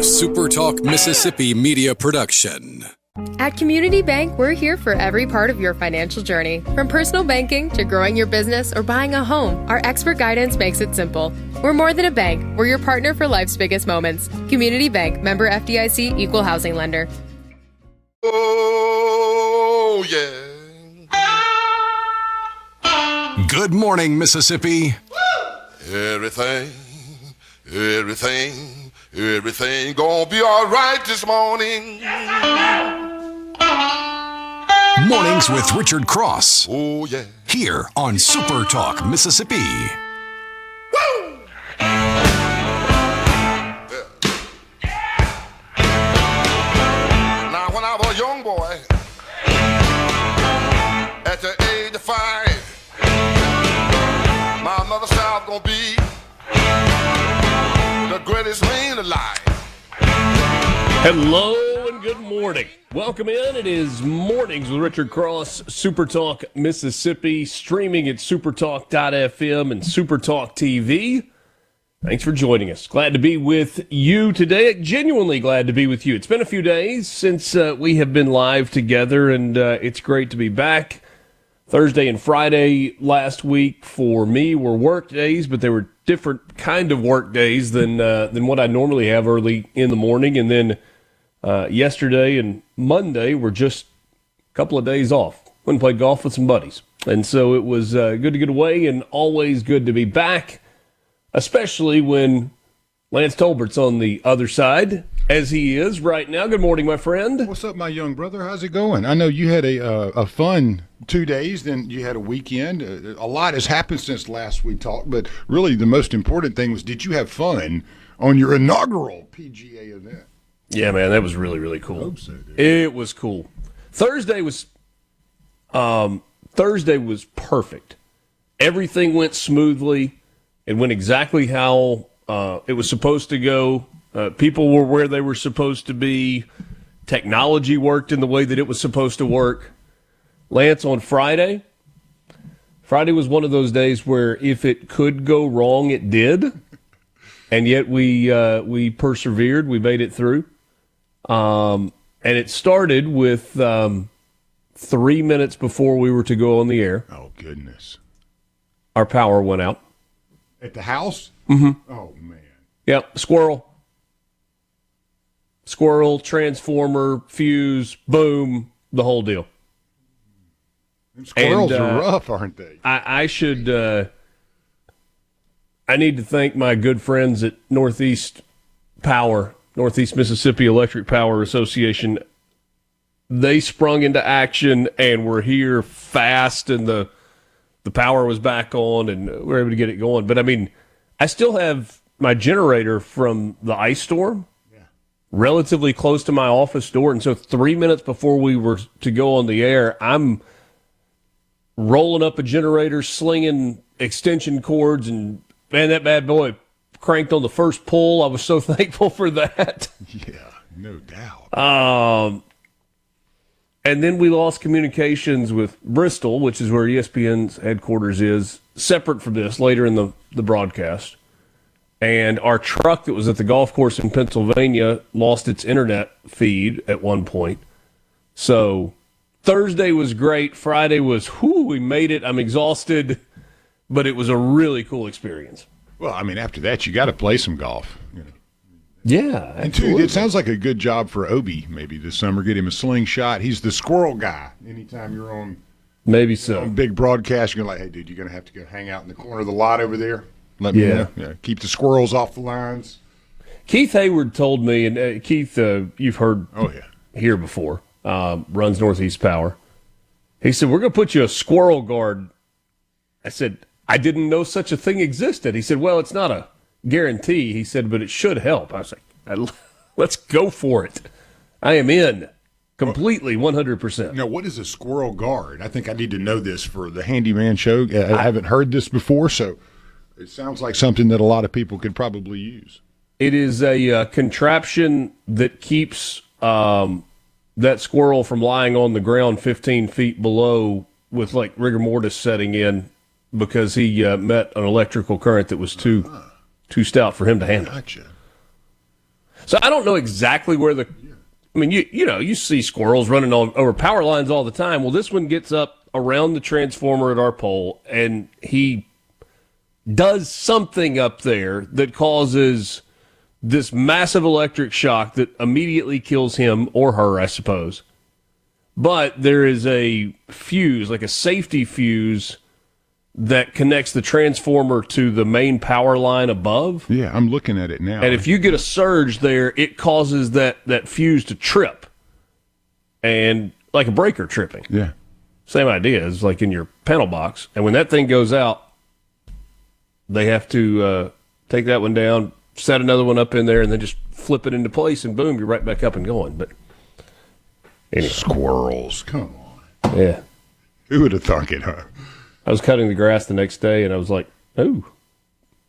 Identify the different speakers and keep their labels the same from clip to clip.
Speaker 1: SuperTalk Mississippi media production.
Speaker 2: At Community Bank, we're here for every part of your financial journey. From personal banking to growing your business or buying a home, our expert guidance makes it simple. We're more than a bank. We're your partner for life's biggest moments. Community Bank, member FDIC, equal housing lender.
Speaker 3: Oh, yeah.
Speaker 1: Good morning, Mississippi.
Speaker 3: Everything gonna be all right this morning.
Speaker 1: Mornings with Richard Cross.
Speaker 3: Oh, yeah.
Speaker 1: Here on SuperTalk Mississippi.
Speaker 3: Woo! Now, when I was a young boy, at the age of 5, my mother said I was gonna be the greatest man alive.
Speaker 4: Hello and good morning. Welcome in. It is Mornings with Richard Cross, SuperTalk Mississippi, streaming at supertalk.fm and SuperTalk TV. Thanks for joining us. Glad to be with you today. Genuinely glad to be with you. It's been a few days since we have been live together, and it's great to be back. Thursday and Friday last week for me were work days, but they were different kind of work days than what I normally have early in the morning. And then yesterday and Monday were just a couple of days off. Went and played golf with some buddies. And so it was good to get away and always good to be back, especially when Lance Tolbert's on the other side, as he is right now. Good morning, my friend.
Speaker 5: What's up, my young brother? How's it going? I know you had a fun 2 days, then you had a weekend. A lot has happened since last we talked, but really the most important thing was, did you have fun on your inaugural PGA event?
Speaker 4: Yeah, man, that was really, really cool.
Speaker 5: I hope so, dude.
Speaker 4: It was cool. Thursday was perfect. Everything went smoothly. It went exactly how it was supposed to go. People were where they were supposed to be. Technology worked in the way that it was supposed to work. Lance, on Friday was one of those days where if it could go wrong, it did. And yet we persevered. We made it through. And it started with 3 minutes before we were to go on the air.
Speaker 5: Oh, goodness.
Speaker 4: Our power went out.
Speaker 5: At the house?
Speaker 4: Mm-hmm.
Speaker 5: Oh, man.
Speaker 4: Yep, Squirrel, transformer, fuse, boom, the whole deal.
Speaker 5: Them squirrels are rough, aren't they?
Speaker 4: I need to thank my good friends at Northeast Mississippi Electric Power Association. They sprung into action and were here fast, and the power was back on, and we were able to get it going. But, I mean, I still have my generator from the ice storm relatively close to my office door, and so 3 minutes before we were to go on the air, I'm rolling up a generator, slinging extension cords, and, man, that bad boy cranked on the first pull. I was so thankful for that.
Speaker 5: Yeah, no doubt.
Speaker 4: And then we lost communications with Bristol, which is where ESPN's headquarters is, separate from this, later in the broadcast. And our truck that was at the golf course in Pennsylvania lost its internet feed at one point. So Thursday was great. Friday was, we made it. I'm exhausted, but it was a really cool experience.
Speaker 5: Well, I mean, after that, you got to play some golf. You know.
Speaker 4: Yeah,
Speaker 5: and two, it sounds like a good job for Obi maybe this summer. Get him a slingshot. He's the squirrel guy. Anytime you're on,
Speaker 4: maybe so,
Speaker 5: on big broadcast, you're like, hey, dude, you're gonna have to go hang out in the corner of the lot over there. Let me know. Yeah, keep the squirrels off the lines.
Speaker 4: Keith Hayward told me, and Keith, you've heard here before, runs Northeast Power. He said, we're going to put you a squirrel guard. I said, I didn't know such a thing existed. He said, well, it's not a guarantee. He said, but it should help. I was like, let's go for it. I am in completely 100%.
Speaker 5: Now, what is a squirrel guard? I think I need to know this for the Handyman show. I haven't heard this before, so it sounds like something that a lot of people could probably use.
Speaker 4: It is a contraption that keeps that squirrel from lying on the ground 15 feet below with like rigor mortis setting in because he met an electrical current that was too stout for him to handle.
Speaker 5: Gotcha.
Speaker 4: So I don't know exactly where you see squirrels running over power lines all the time. Well, this one gets up around the transformer at our pole, and he does something up there that causes this massive electric shock that immediately kills him or her, I suppose. But there is a fuse, like a safety fuse, that connects the transformer to the main power line above.
Speaker 5: Yeah, I'm looking at it now.
Speaker 4: And if you get a surge there, it causes that fuse to trip. And like a breaker tripping.
Speaker 5: Yeah.
Speaker 4: Same idea as like in your panel box. And when that thing goes out, they have to take that one down, set another one up in there, and then just flip it into place, and boom, you're right back up and going. But anyway.
Speaker 5: Squirrels, come on.
Speaker 4: Yeah.
Speaker 5: Who would have thunk it, huh?
Speaker 4: I was cutting the grass the next day, and I was like, "Ooh,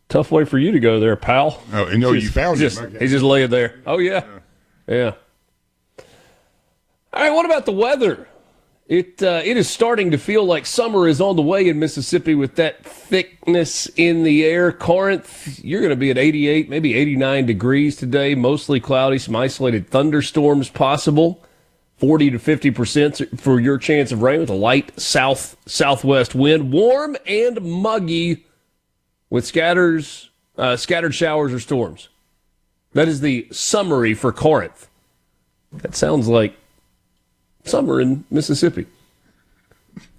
Speaker 4: tough way for you to go there, pal."
Speaker 5: Oh, and you found him. Okay.
Speaker 4: He's just laying there. Oh, yeah. Yeah. All right, what about the weather? It is starting to feel like summer is on the way in Mississippi with that thickness in the air. Corinth, you're going to be at 88, maybe 89 degrees today, mostly cloudy, some isolated thunderstorms possible. 40 to 50% for your chance of rain with a light southwest wind. Warm and muggy with scattered showers or storms. That is the summary for Corinth. That sounds like summer in Mississippi.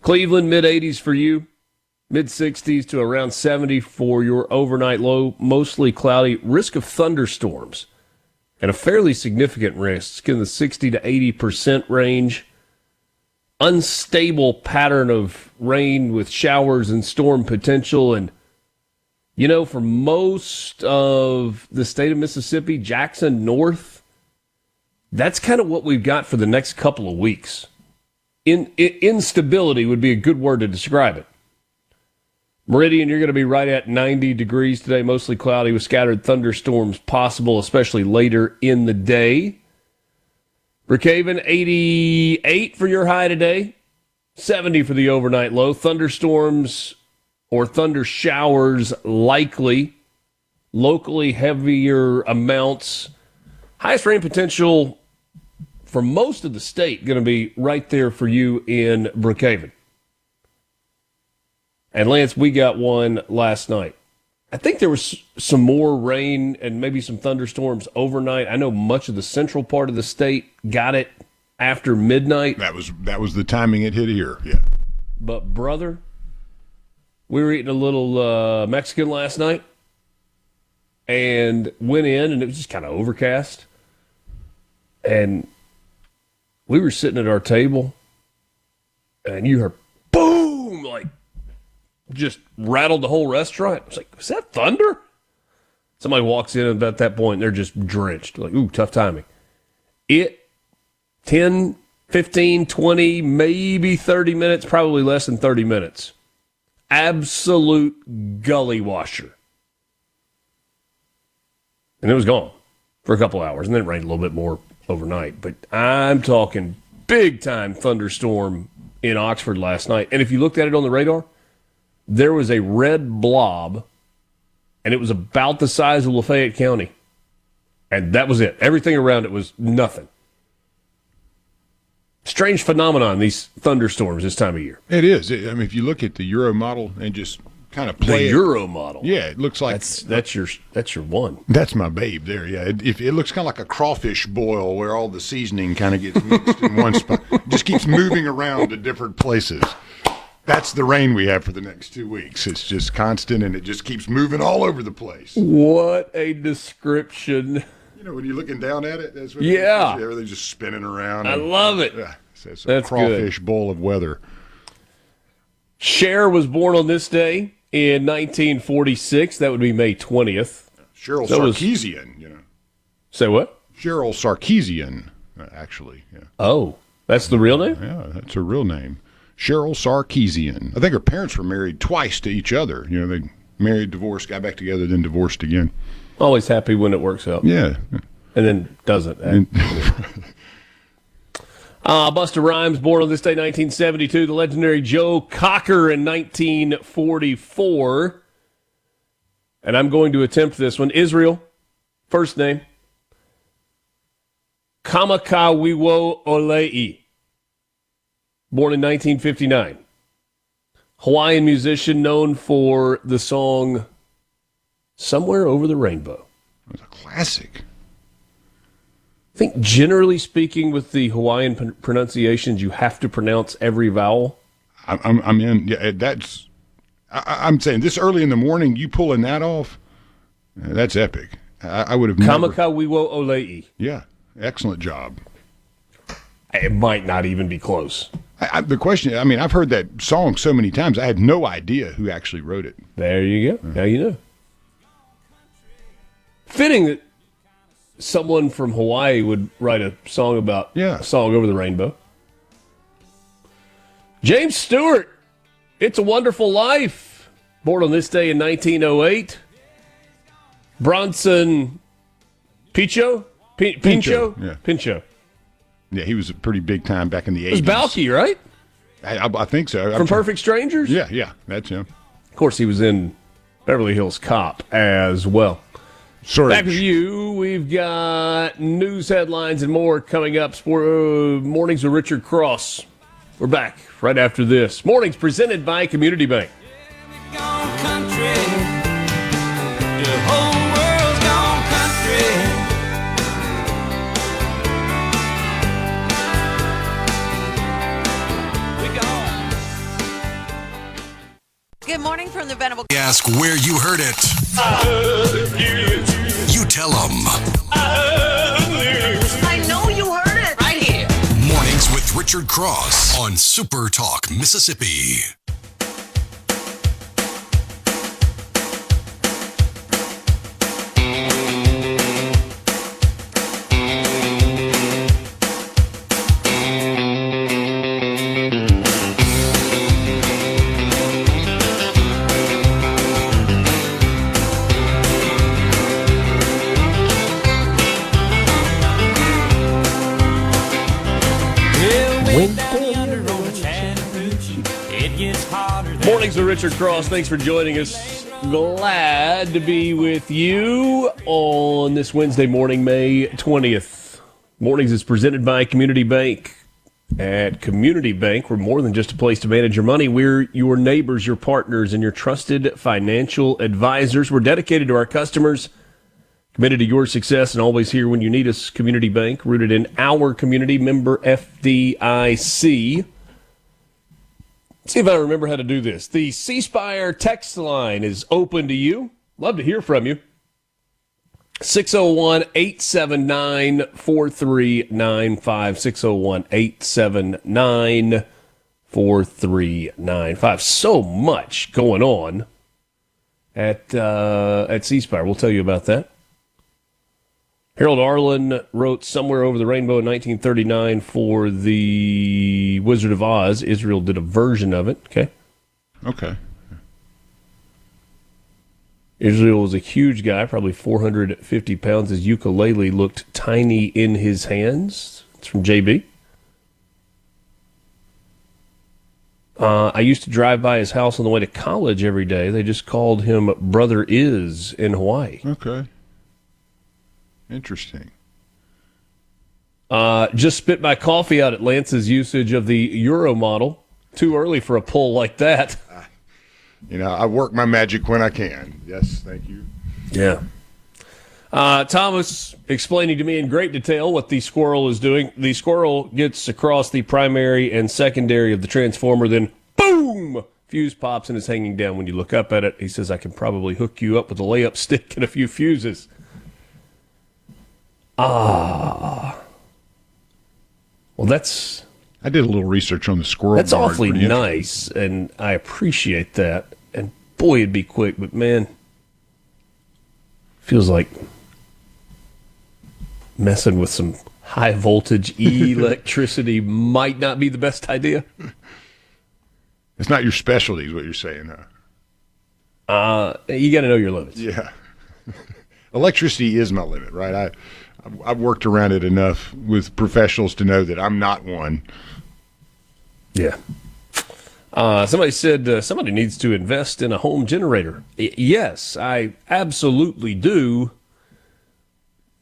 Speaker 4: Cleveland, mid-80s for you. Mid-60s to around 70 for your overnight low. Mostly cloudy. Risk of thunderstorms. And a fairly significant risk in the 60 to 80% range. Unstable pattern of rain with showers and storm potential. And, for most of the state of Mississippi, Jackson North, that's kind of what we've got for the next couple of weeks. Instability would be a good word to describe it. Meridian, you're going to be right at 90 degrees today, mostly cloudy with scattered thunderstorms possible, especially later in the day. Brookhaven, 88 for your high today, 70 for the overnight low. Thunderstorms or thunder showers likely, locally heavier amounts. Highest rain potential for most of the state going to be right there for you in Brookhaven. And Lance, we got one last night. I think there was some more rain and maybe some thunderstorms overnight. I know much of the central part of the state got it after midnight.
Speaker 5: That was the timing it hit here, yeah.
Speaker 4: But, brother, we were eating a little Mexican last night and went in, and it was just kind of overcast. And we were sitting at our table, and you heard boom, like, just rattled the whole restaurant. I was like, is that thunder? Somebody walks in, and at that point, they're just drenched. Like, ooh, tough timing. 10, 15, 20, maybe 30 minutes, probably less than 30 minutes. Absolute gully washer. And it was gone for a couple hours, and then it rained a little bit more overnight. But I'm talking big-time thunderstorm in Oxford last night. And if you looked at it on the radar, there was a red blob, and it was about the size of Lafayette County. And that was it. Everything around it was nothing. Strange phenomenon, these thunderstorms this time of year.
Speaker 5: It is. I mean, if you look at the Euro model and just kind of play
Speaker 4: the Euro model.
Speaker 5: Yeah, it looks like
Speaker 4: that's your one.
Speaker 5: That's my babe there. Yeah, it looks kind of like a crawfish boil where all the seasoning kind of gets mixed in one spot. It just keeps moving around to different places. That's the rain we have for the next 2 weeks. It's just constant, and it just keeps moving all over the place.
Speaker 4: What a description.
Speaker 5: When you're looking down at it, that's what everything's just spinning around.
Speaker 4: I love it.
Speaker 5: Yeah, so it's
Speaker 4: that's
Speaker 5: a crawfish
Speaker 4: good.
Speaker 5: bowl of weather.
Speaker 4: Cher was born on this day in 1946. That would be May 20th.
Speaker 5: Cheryl Sarkeesian,
Speaker 4: Say what?
Speaker 5: Cheryl Sarkeesian, actually. Yeah.
Speaker 4: Oh, that's the real name?
Speaker 5: Yeah, that's her real name. Cheryl Sarkeesian. I think her parents were married twice to each other. They married, divorced, got back together, then divorced again.
Speaker 4: Always happy when it works out.
Speaker 5: Yeah.
Speaker 4: And then doesn't. Busta Rhymes, born on this day, 1972. The legendary Joe Cocker in 1944. And I'm going to attempt this one. Israel, first name. Kamakawiwo Olei, born in 1959. Hawaiian musician known for the song Somewhere Over the Rainbow.
Speaker 5: It was a classic.
Speaker 4: I think generally speaking with the Hawaiian pronunciations, you have to pronounce every vowel.
Speaker 5: I'm in. Yeah, I'm saying this early in the morning, you pulling that off, that's epic. I would have never.
Speaker 4: Kamakawiwo Olei.
Speaker 5: Yeah, excellent job.
Speaker 4: It might not even be close.
Speaker 5: The question, I mean, I've heard that song so many times, I had no idea who actually wrote it.
Speaker 4: There you go. Now you know. Fitting that someone from Hawaii would write a song about a song over the rainbow. James Stewart, It's a Wonderful Life, born on this day in 1908. Bronson Pinchot?
Speaker 5: Yeah.
Speaker 4: Pinchot.
Speaker 5: Yeah, he was pretty big time back in the 80s.
Speaker 4: It was Balky, right?
Speaker 5: I think so.
Speaker 4: From Perfect Strangers?
Speaker 5: Yeah, that's him.
Speaker 4: Of course, he was in Beverly Hills Cop as well. Back with you, we've got news headlines and more coming up. Mornings with Richard Cross. We're back right after this. Mornings presented by Community Bank.
Speaker 6: Good morning from the Venable.
Speaker 1: Ask where you heard it. You tell them.
Speaker 6: I know you heard it right here.
Speaker 1: Mornings with Richard Cross on Super Talk, Mississippi.
Speaker 4: Mornings with Richard Cross. Thanks for joining us. Glad to be with you on this Wednesday morning, May 20th. Mornings is presented by Community Bank. At Community Bank, we're more than just a place to manage your money. We're your neighbors, your partners, and your trusted financial advisors. We're dedicated to our customers, committed to your success, and always here when you need us. Community Bank, rooted in our community, member FDIC. See if I remember how to do this. The C Spire text line is open to you. Love to hear from you. 601-879-4395. 601-879-4395. So much going on at C Spire. We'll tell you about that. Harold Arlen wrote Somewhere Over the Rainbow in 1939 for The Wizard of Oz. Israel did a version of it. Okay. Israel was a huge guy, probably 450 pounds. His ukulele looked tiny in his hands. It's from JB. I used to drive by his house on the way to college every day. They just called him Brother Is in Hawaii.
Speaker 5: Okay. Interesting.
Speaker 4: Just spit my coffee out at Lance's usage of the Euro model. Too early for a poll like that.
Speaker 5: I work my magic when I can. Yes, thank you.
Speaker 4: Yeah. Thomas explaining to me in great detail what the squirrel is doing. The squirrel gets across the primary and secondary of the transformer, then boom! Fuse pops and is hanging down when you look up at it. He says, I can probably hook you up with a layup stick and a few fuses. Well, that's...
Speaker 5: I did a little research on the squirrel.
Speaker 4: That's awfully nice, and I appreciate that. And boy, it'd be quick, but man, feels like messing with some high voltage electricity might not be the best idea.
Speaker 5: It's not your specialty, is what you're saying, huh?
Speaker 4: You got to know your limits.
Speaker 5: Yeah. Electricity is my limit, right? I've worked around it enough with professionals to know that I'm not one.
Speaker 4: Yeah. Somebody said somebody needs to invest in a home generator. Yes, I absolutely do.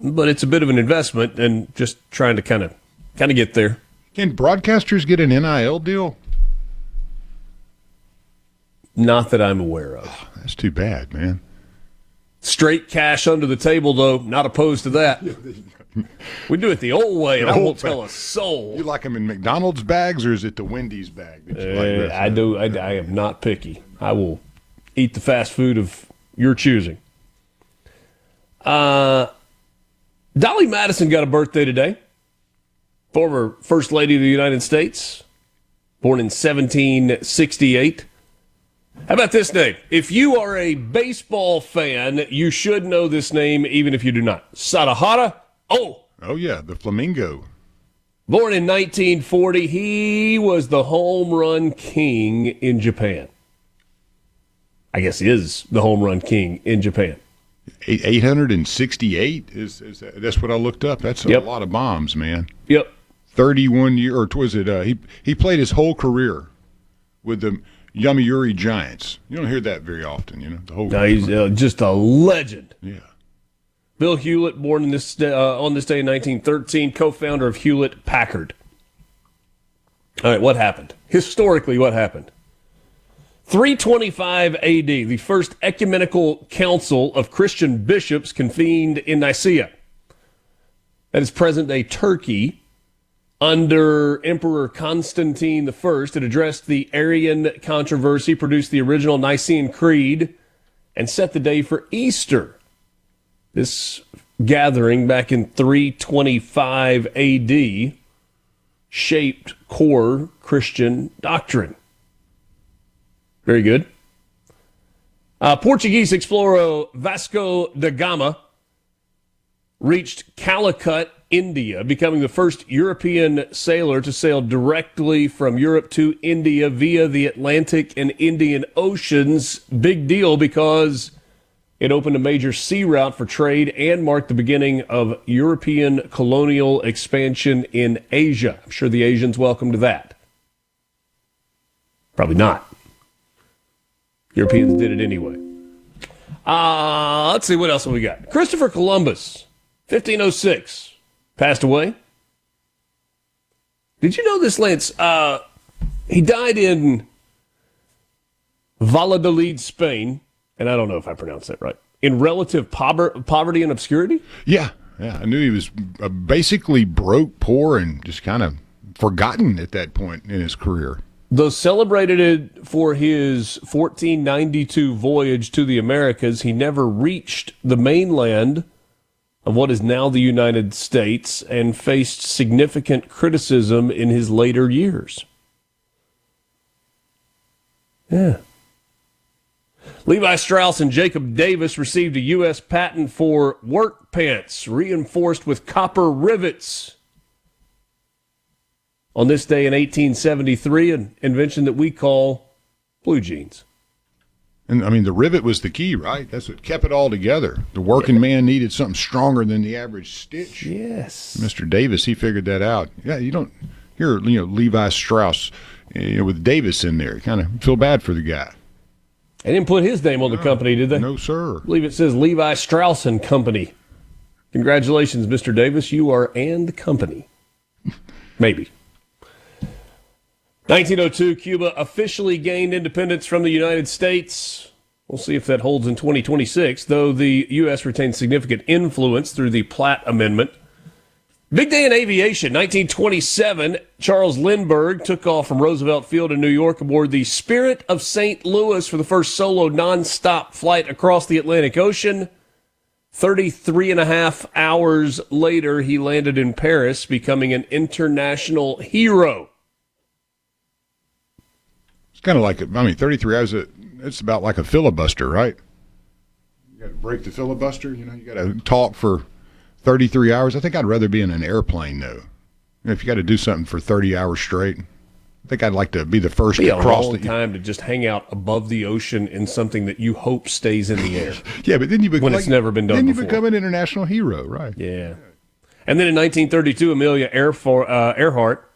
Speaker 4: but it's a bit of an investment and just trying to kind of get there.
Speaker 5: Can broadcasters get an NIL deal?
Speaker 4: Not that I'm aware of.
Speaker 5: Oh, that's too bad, man.
Speaker 4: Straight cash under the table, though. Not opposed to that. We do it the old way, and I won't tell a soul.
Speaker 5: You like them in McDonald's bags, or is it the Wendy's bag that you like best?
Speaker 4: I do. I am not picky. I will eat the fast food of your choosing. Dolly Madison got a birthday today. Former First Lady of the United States, born in 1768. How about this name? If you are a baseball fan, you should know this name, even if you do not. Sadahara. Oh,
Speaker 5: yeah, the Flamingo.
Speaker 4: Born in 1940, he was the home run king in Japan. I guess he is the home run king in Japan.
Speaker 5: 868 that's what I looked up. That's a lot of bombs, man.
Speaker 4: Yep.
Speaker 5: 31 year, or was it? He played his whole career with the Yomiuri Giants. You don't hear that very often, you know. The whole.
Speaker 4: No, he's just a legend.
Speaker 5: Yeah.
Speaker 4: Bill Hewlett, born on this day in 1913, co-founder of Hewlett Packard. All right, what happened? Historically, what happened? 325 AD, the first ecumenical council of Christian bishops convened in Nicaea. That is present-day Turkey. Under Emperor Constantine I, it addressed the Arian controversy, produced the original Nicene Creed, and set the day for Easter. This gathering back in 325 AD shaped core Christian doctrine. Very good. Portuguese explorer Vasco da Gama reached Calicut, India, becoming the first European sailor to sail directly from Europe to India via the Atlantic and Indian Oceans. Big deal because it opened a major sea route for trade and marked the beginning of European colonial expansion in Asia. I'm sure the Asians welcomed that. Probably not. Europeans did it anyway. Let's see, what else have we got? Christopher Columbus, 1506. Passed away. Did you know this, Lance? He died in Valladolid, Spain, and I don't know if I pronounced that right, in relative poverty and obscurity?
Speaker 5: Yeah. I knew he was basically broke, poor, and just kind of forgotten at that point in his career.
Speaker 4: Though celebrated for his 1492 voyage to the Americas, he never reached the mainland of what is now the United States and faced significant criticism in his later years. Yeah. Levi Strauss and Jacob Davis received a U.S. patent for work pants reinforced with copper rivets. On this day in 1873, an invention that we call blue jeans.
Speaker 5: And, I mean, the rivet was the key, right? That's what kept it all together. The working man needed something stronger than the average stitch.
Speaker 4: Yes.
Speaker 5: Mr. Davis, he figured that out. Yeah, you don't hear, Levi Strauss with Davis in there. You kind of feel bad for the guy.
Speaker 4: They didn't put his name on the company, did they?
Speaker 5: No, sir.
Speaker 4: I believe it says Levi Strauss and Company. Congratulations, Mr. Davis. You are and company. Maybe. 1902, Cuba officially gained independence from the United States. We'll see if that holds in 2026, though the U.S. retains significant influence through the Platt Amendment. Big day in aviation. 1927, Charles Lindbergh took off from Roosevelt Field in New York aboard the Spirit of St. Louis for the first solo nonstop flight across the Atlantic Ocean. 33 and a half hours later, he landed in Paris, becoming an international hero.
Speaker 5: Kind of like, 33 hours, it's about like a filibuster, right? You got to break the filibuster, you got to talk for 33 hours. I think I'd rather be in an airplane, though. If you got to do something for 30 hours straight, I think I'd like to be the first to cross the
Speaker 4: time to just hang out above the ocean in something that you hope stays in the air.
Speaker 5: Yeah, but then you become,
Speaker 4: when it's never been done before.
Speaker 5: Then you become an international hero, right?
Speaker 4: Yeah. And then in 1932, Amelia Earhart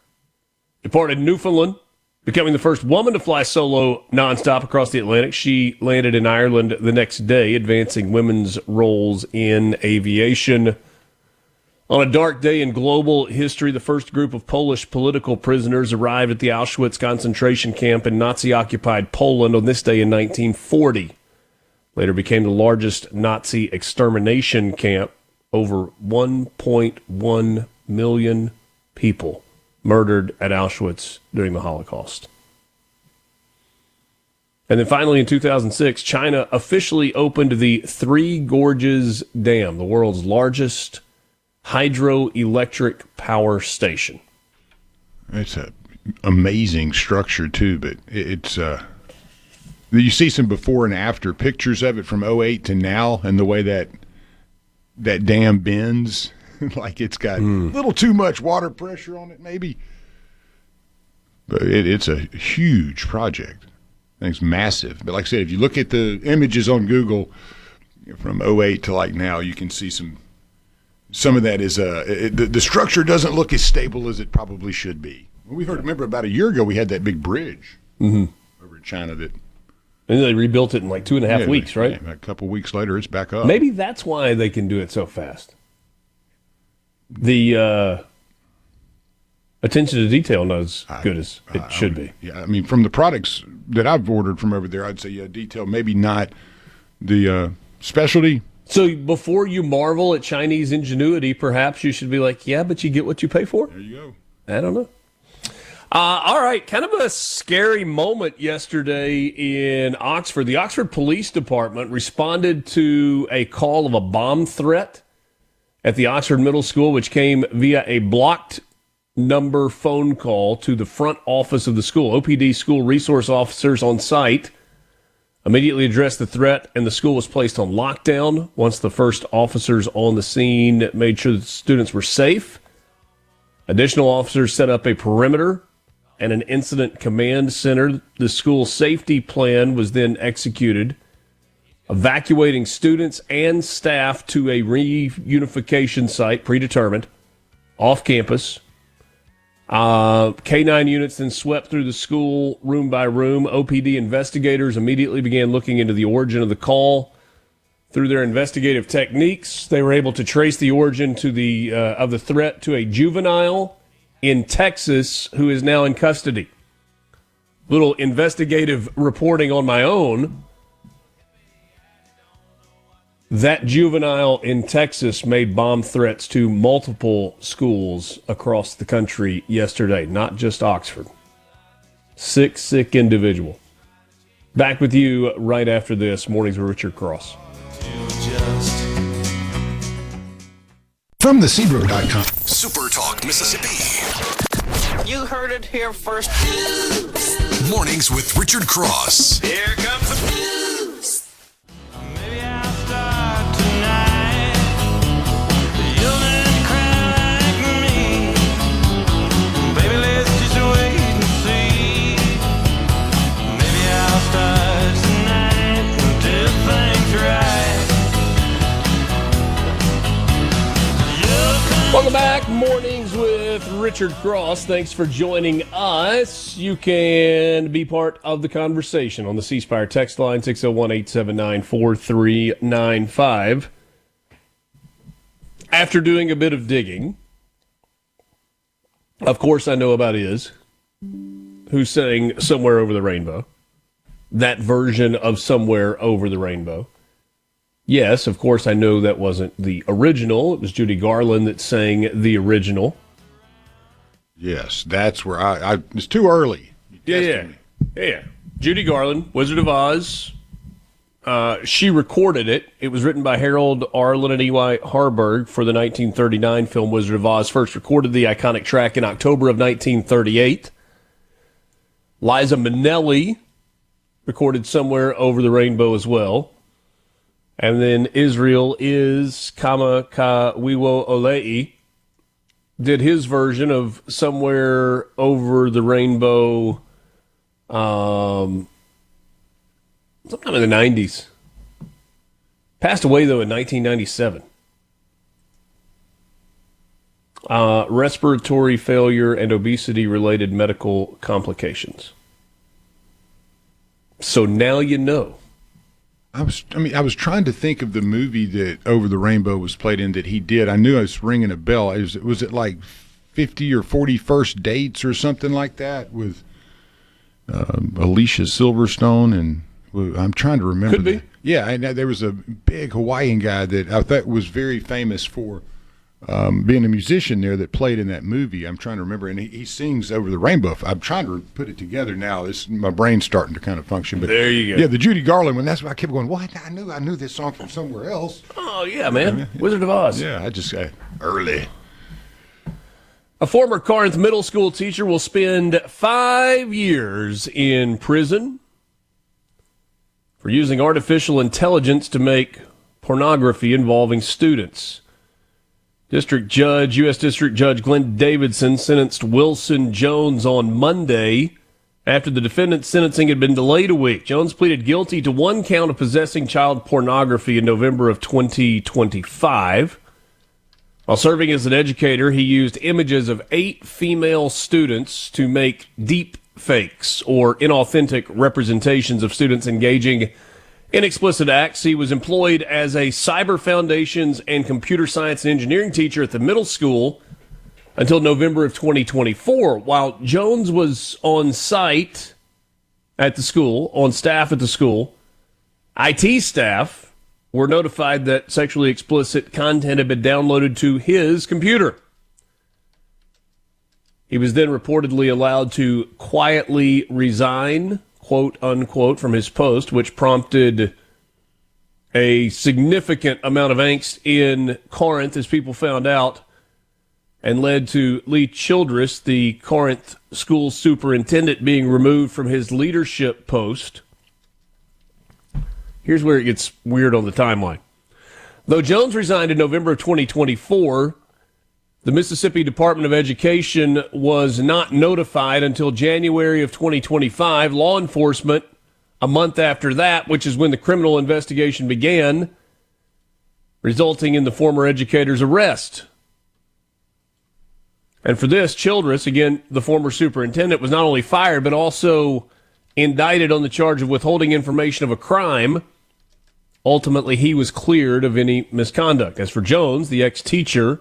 Speaker 4: departed Newfoundland, becoming the first woman to fly solo nonstop across the Atlantic. She landed in Ireland the next day, advancing women's roles in aviation. On a dark day in global history, the first group of Polish political prisoners arrived at the Auschwitz concentration camp in Nazi-occupied Poland on this day in 1940. Later became the largest Nazi extermination camp. Over 1.1 million people murdered at Auschwitz during the Holocaust. And then finally in 2006, China officially opened the Three Gorges Dam, the world's largest hydroelectric power station.
Speaker 5: It's an amazing structure, too, but it's you see some before and after pictures of it from '08 to now, and the way that dam bends, like it's got a little too much water pressure on it, maybe. But it's a huge project. I think it's massive. But like I said, if you look at the images on Google from '08 to like now, you can see some of that is the structure doesn't look as stable as it probably should be. We heard, remember about a year ago, we had that big bridge over in China that.
Speaker 4: And they rebuilt it in like 2.5 weeks, right?
Speaker 5: Yeah, a couple weeks later, it's back up.
Speaker 4: Maybe that's why they can do it so fast. The attention to detail not as good as it should be.
Speaker 5: Yeah, I mean, from the products that I've ordered from over there, I'd say, detail, maybe not the specialty. So
Speaker 4: before you marvel at Chinese ingenuity, perhaps you should be like, yeah, but you get what you pay for?
Speaker 5: There you go.
Speaker 4: I don't know. All right, kind of a scary moment yesterday in Oxford. The Oxford Police Department responded to a call of a bomb threat at the Oxford Middle School, which came via a blocked number phone call to the front office of the school. OPD school resource officers on site immediately addressed the threat, and the school was placed on lockdown. Once the first officers on the scene made sure that students were safe, additional officers set up a perimeter and an incident command center. The school safety plan was then executed, evacuating students and staff to a reunification site predetermined off campus. K-9 units then swept through the school room by room. OPD investigators immediately began looking into the origin of the call. Through their investigative techniques, they were able to trace the origin to of the threat to a juvenile in Texas who is now in custody. Little investigative reporting on my own. That juvenile in Texas made bomb threats to multiple schools across the country yesterday, not just Oxford. Sick individual. Back with you right after this. Mornings with Richard Cross.
Speaker 5: From the Seabrook.com.
Speaker 1: SuperTalk, Mississippi.
Speaker 6: You heard it here first.
Speaker 1: Mornings with Richard Cross.
Speaker 6: Here comes the news.
Speaker 7: Maybe I'll start tonight. You'll just crack me. Baby, let's just wait and see. Maybe I'll start tonight until things right.
Speaker 4: Welcome back. Mornings with Richard Cross. Thanks for joining us. You can be part of the conversation on the C Spire text line, 601-879-4395. After doing a bit of digging, of course I know about Iz, who sang Somewhere Over the Rainbow. That version of Somewhere Over the Rainbow. Yes, of course, I know that wasn't the original. It was Judy Garland that sang the original.
Speaker 5: Yes, that's where I it's too early.
Speaker 4: Yeah. Judy Garland, Wizard of Oz. She recorded it. It was written by Harold Arlen and E.Y. Harburg for the 1939 film Wizard of Oz. First recorded the iconic track in October of 1938. Liza Minnelli recorded Somewhere Over the Rainbow as well. And then Israel is Kamakawiwo Olei did his version of Somewhere Over the Rainbow sometime in the 90s. Passed away, though, in 1997. Respiratory failure and obesity-related medical complications. So now you know.
Speaker 5: I was trying to think of the movie that Over the Rainbow was played in that he did. I knew I was ringing a bell. Was it like 50 or 40 First Dates or something like that with Alicia Silverstone? And I'm trying to remember.
Speaker 4: Could be.
Speaker 5: Yeah, and there was a big Hawaiian guy that I thought was very famous for being a musician there that played in that movie. I'm trying to remember, and he sings Over the Rainbow. I'm trying to put it together now. My brain's starting to kind of function. But
Speaker 4: there you go.
Speaker 5: Yeah, the Judy Garland one. That's why I kept going. What? I knew this song from somewhere else.
Speaker 4: Oh yeah, man, Wizard of Oz.
Speaker 5: Yeah, I just early.
Speaker 4: A former Corinth middle school teacher will spend 5 years in prison for using artificial intelligence to make pornography involving students. U.S. District Judge Glenn Davidson sentenced Wilson Jones on Monday after the defendant's sentencing had been delayed a week. Jones pleaded guilty to one count of possessing child pornography in November of 2025. While serving as an educator, he used images of 8 female students to make deep fakes or inauthentic representations of students engaging in explicit acts. He was employed as a cyber foundations and computer science and engineering teacher at the middle school until November of 2024. While Jones was on site at the school, on staff at the school, IT staff were notified that sexually explicit content had been downloaded to his computer. He was then reportedly allowed to quietly resign, quote unquote, from his post, which prompted a significant amount of angst in Corinth as people found out, and led to Lee Childress, the Corinth school superintendent, being removed from his leadership post. Here's where it gets weird on the timeline. Though Jones resigned in November of 2024, the Mississippi Department of Education was not notified until January of 2025. Law enforcement, a month after that, which is when the criminal investigation began, resulting in the former educator's arrest. And for this, Childress, again, the former superintendent, was not only fired, but also indicted on the charge of withholding information of a crime. Ultimately, he was cleared of any misconduct. As for Jones, the ex-teacher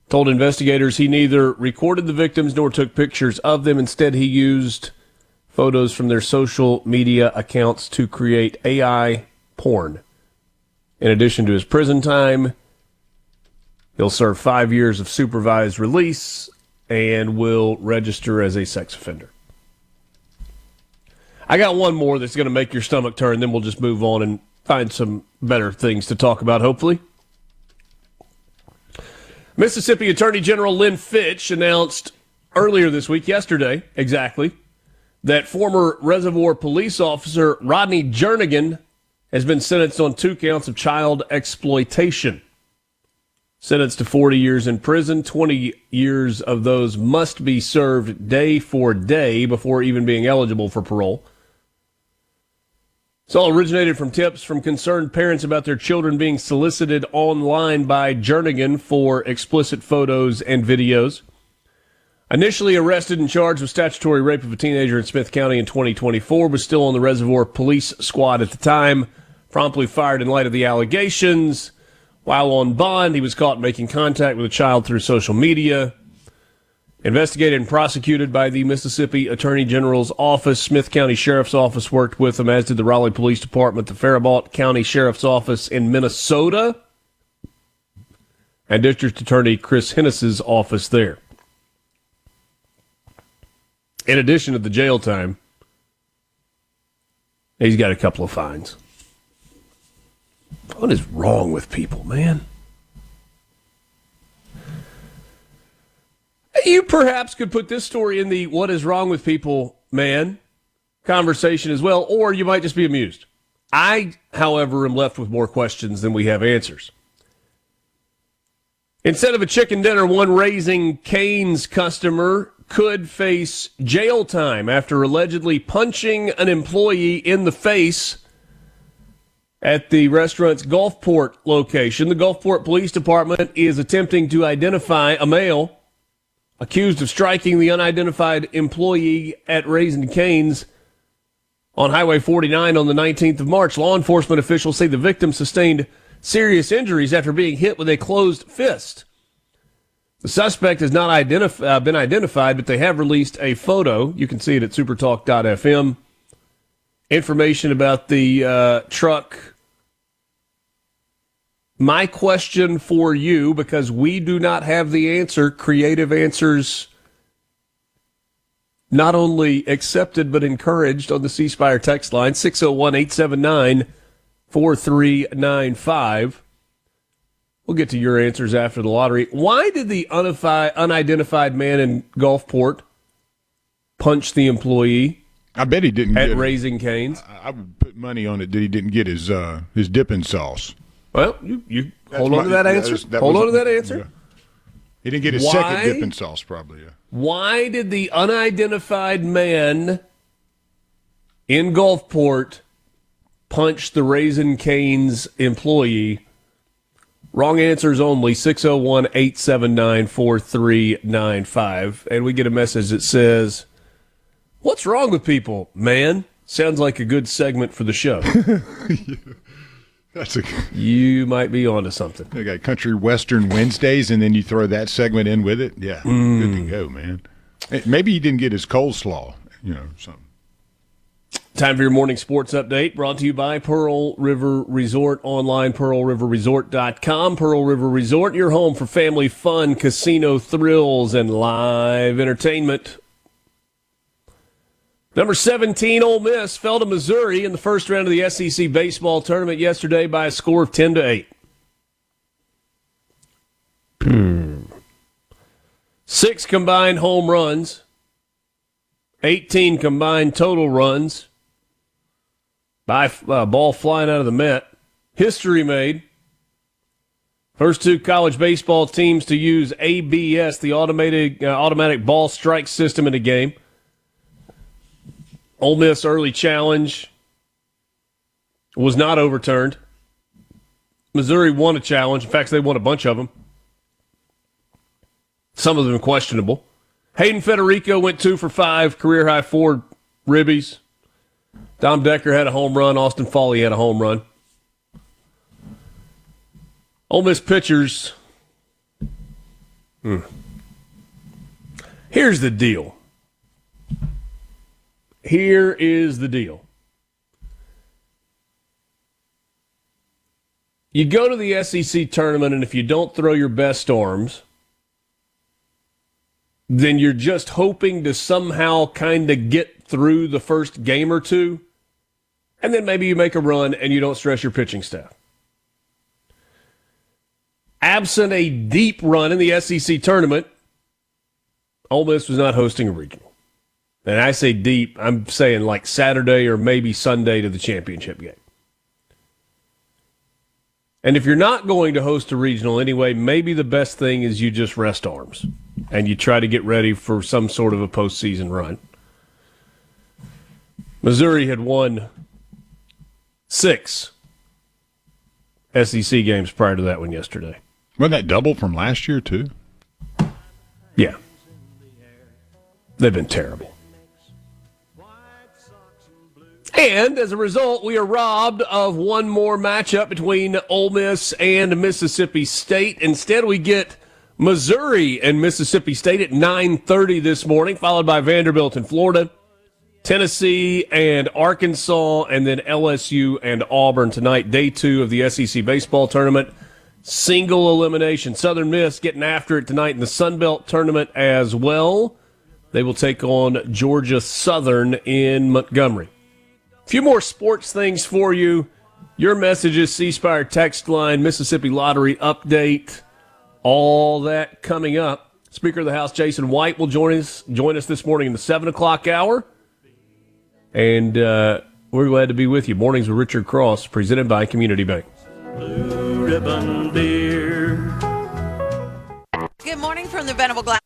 Speaker 4: told investigators he neither recorded the victims nor took pictures of them. Instead, he used photos from their social media accounts to create AI porn. In addition to his prison time, he'll serve 5 years of supervised release and will register as a sex offender. I got one more that's going to make your stomach turn, then we'll just move on and find some better things to talk about, hopefully. Mississippi Attorney General Lynn Fitch announced earlier this week, yesterday exactly, that former Reservoir police officer Rodney Jernigan has been sentenced on 2 counts of child exploitation. Sentenced to 40 years in prison, 20 years of those must be served day for day before even being eligible for parole. It's all originated from tips from concerned parents about their children being solicited online by Jernigan for explicit photos and videos. Initially arrested and charged with statutory rape of a teenager in Smith County in 2024, was still on the Reservoir Police Squad at the time, promptly fired in light of the allegations. While on bond, he was caught making contact with a child through social media. Investigated and prosecuted by the Mississippi Attorney General's Office. Smith County Sheriff's Office worked with him, as did the Raleigh Police Department, the Faribault County Sheriff's Office in Minnesota, and District Attorney Chris Hennis's office there. In addition to the jail time, he's got a couple of fines. What is wrong with people, man? You perhaps could put this story in the "what is wrong with people, man" conversation as well, or you might just be amused. I, however, am left with more questions than we have answers. Instead of a chicken dinner, one Raising Cane's customer could face jail time after allegedly punching an employee in the face at the restaurant's Gulfport location. The Gulfport Police Department is attempting to identify a male accused of striking the unidentified employee at Raising Cane's on Highway 49 on the 19th of March. Law enforcement officials say the victim sustained serious injuries after being hit with a closed fist. The suspect has not been identified, but they have released a photo. You can see it at supertalk.fm. Information about the truck. My question for you, because we do not have the answer, creative answers not only accepted but encouraged on the C Spire text line, 601-879-4395. We'll get to your answers after the lottery. Why did the unidentified man in Gulfport punch the employee?
Speaker 5: I bet he didn't
Speaker 4: at
Speaker 5: get
Speaker 4: Raising Cane's.
Speaker 5: I would put money on it that he didn't get his dipping sauce.
Speaker 4: Well, you hold on to that answer. Hold on to that answer.
Speaker 5: Yeah. He didn't get his second dipping sauce, probably. Yeah.
Speaker 4: Why did the unidentified man in Gulfport punch the Raising Cane's employee? Wrong answers only, 601-879-4395. And we get a message that says, "What's wrong with people, man?" Sounds like a good segment for the show. You might be onto something.
Speaker 5: They got Country Western Wednesdays, and then you throw that segment in with it. Yeah, good to go, man. Maybe he didn't get his coleslaw, something.
Speaker 4: Time for your morning sports update, brought to you by Pearl River Resort, online, pearlriverresort.com. Pearl River Resort, your home for family fun, casino thrills, and live entertainment. Number 17, Ole Miss fell to Missouri in the first round of the SEC baseball tournament yesterday by a score of 10-8. 6 combined home runs, 18 combined total runs, by ball flying out of the Met. History made. First 2 college baseball teams to use ABS, the automatic ball strike system in a game. Ole Miss early challenge was not overturned. Missouri won a challenge. In fact, they won a bunch of them. Some of them questionable. Hayden Federico went 2 for 5, career high 4 ribbies. Dom Decker had a home run. Austin Foley had a home run. Ole Miss pitchers. Here's the deal. Here is the deal. You go to the SEC tournament, and if you don't throw your best arms, then you're just hoping to somehow kind of get through the first game or two, and then maybe you make a run and you don't stress your pitching staff. Absent a deep run in the SEC tournament, Ole Miss was not hosting a regional. And I say deep, I'm saying like Saturday or maybe Sunday to the championship game. And if you're not going to host a regional anyway, maybe the best thing is you just rest arms and you try to get ready for some sort of a postseason run. Missouri had won 6 SEC games prior to that one yesterday.
Speaker 5: Wasn't that double from last year, too?
Speaker 4: Yeah. They've been terrible. And as a result, we are robbed of one more matchup between Ole Miss and Mississippi State. Instead, we get Missouri and Mississippi State at 9:30 this morning, followed by Vanderbilt and Florida, Tennessee and Arkansas, and then LSU and Auburn tonight, day 2 of the SEC baseball tournament. Single elimination. Southern Miss getting after it tonight in the Sun Belt tournament as well. They will take on Georgia Southern in Montgomery. A few more sports things for you. Your messages, C Spire text line, Mississippi Lottery update, all that coming up. Speaker of the House Jason White will join us this morning in the 7 o'clock hour. And we're glad to be with you. Mornings with Richard Cross, presented by Community Bank.
Speaker 7: Blue Ribbon Beer.
Speaker 8: Good morning from the Venable Glass.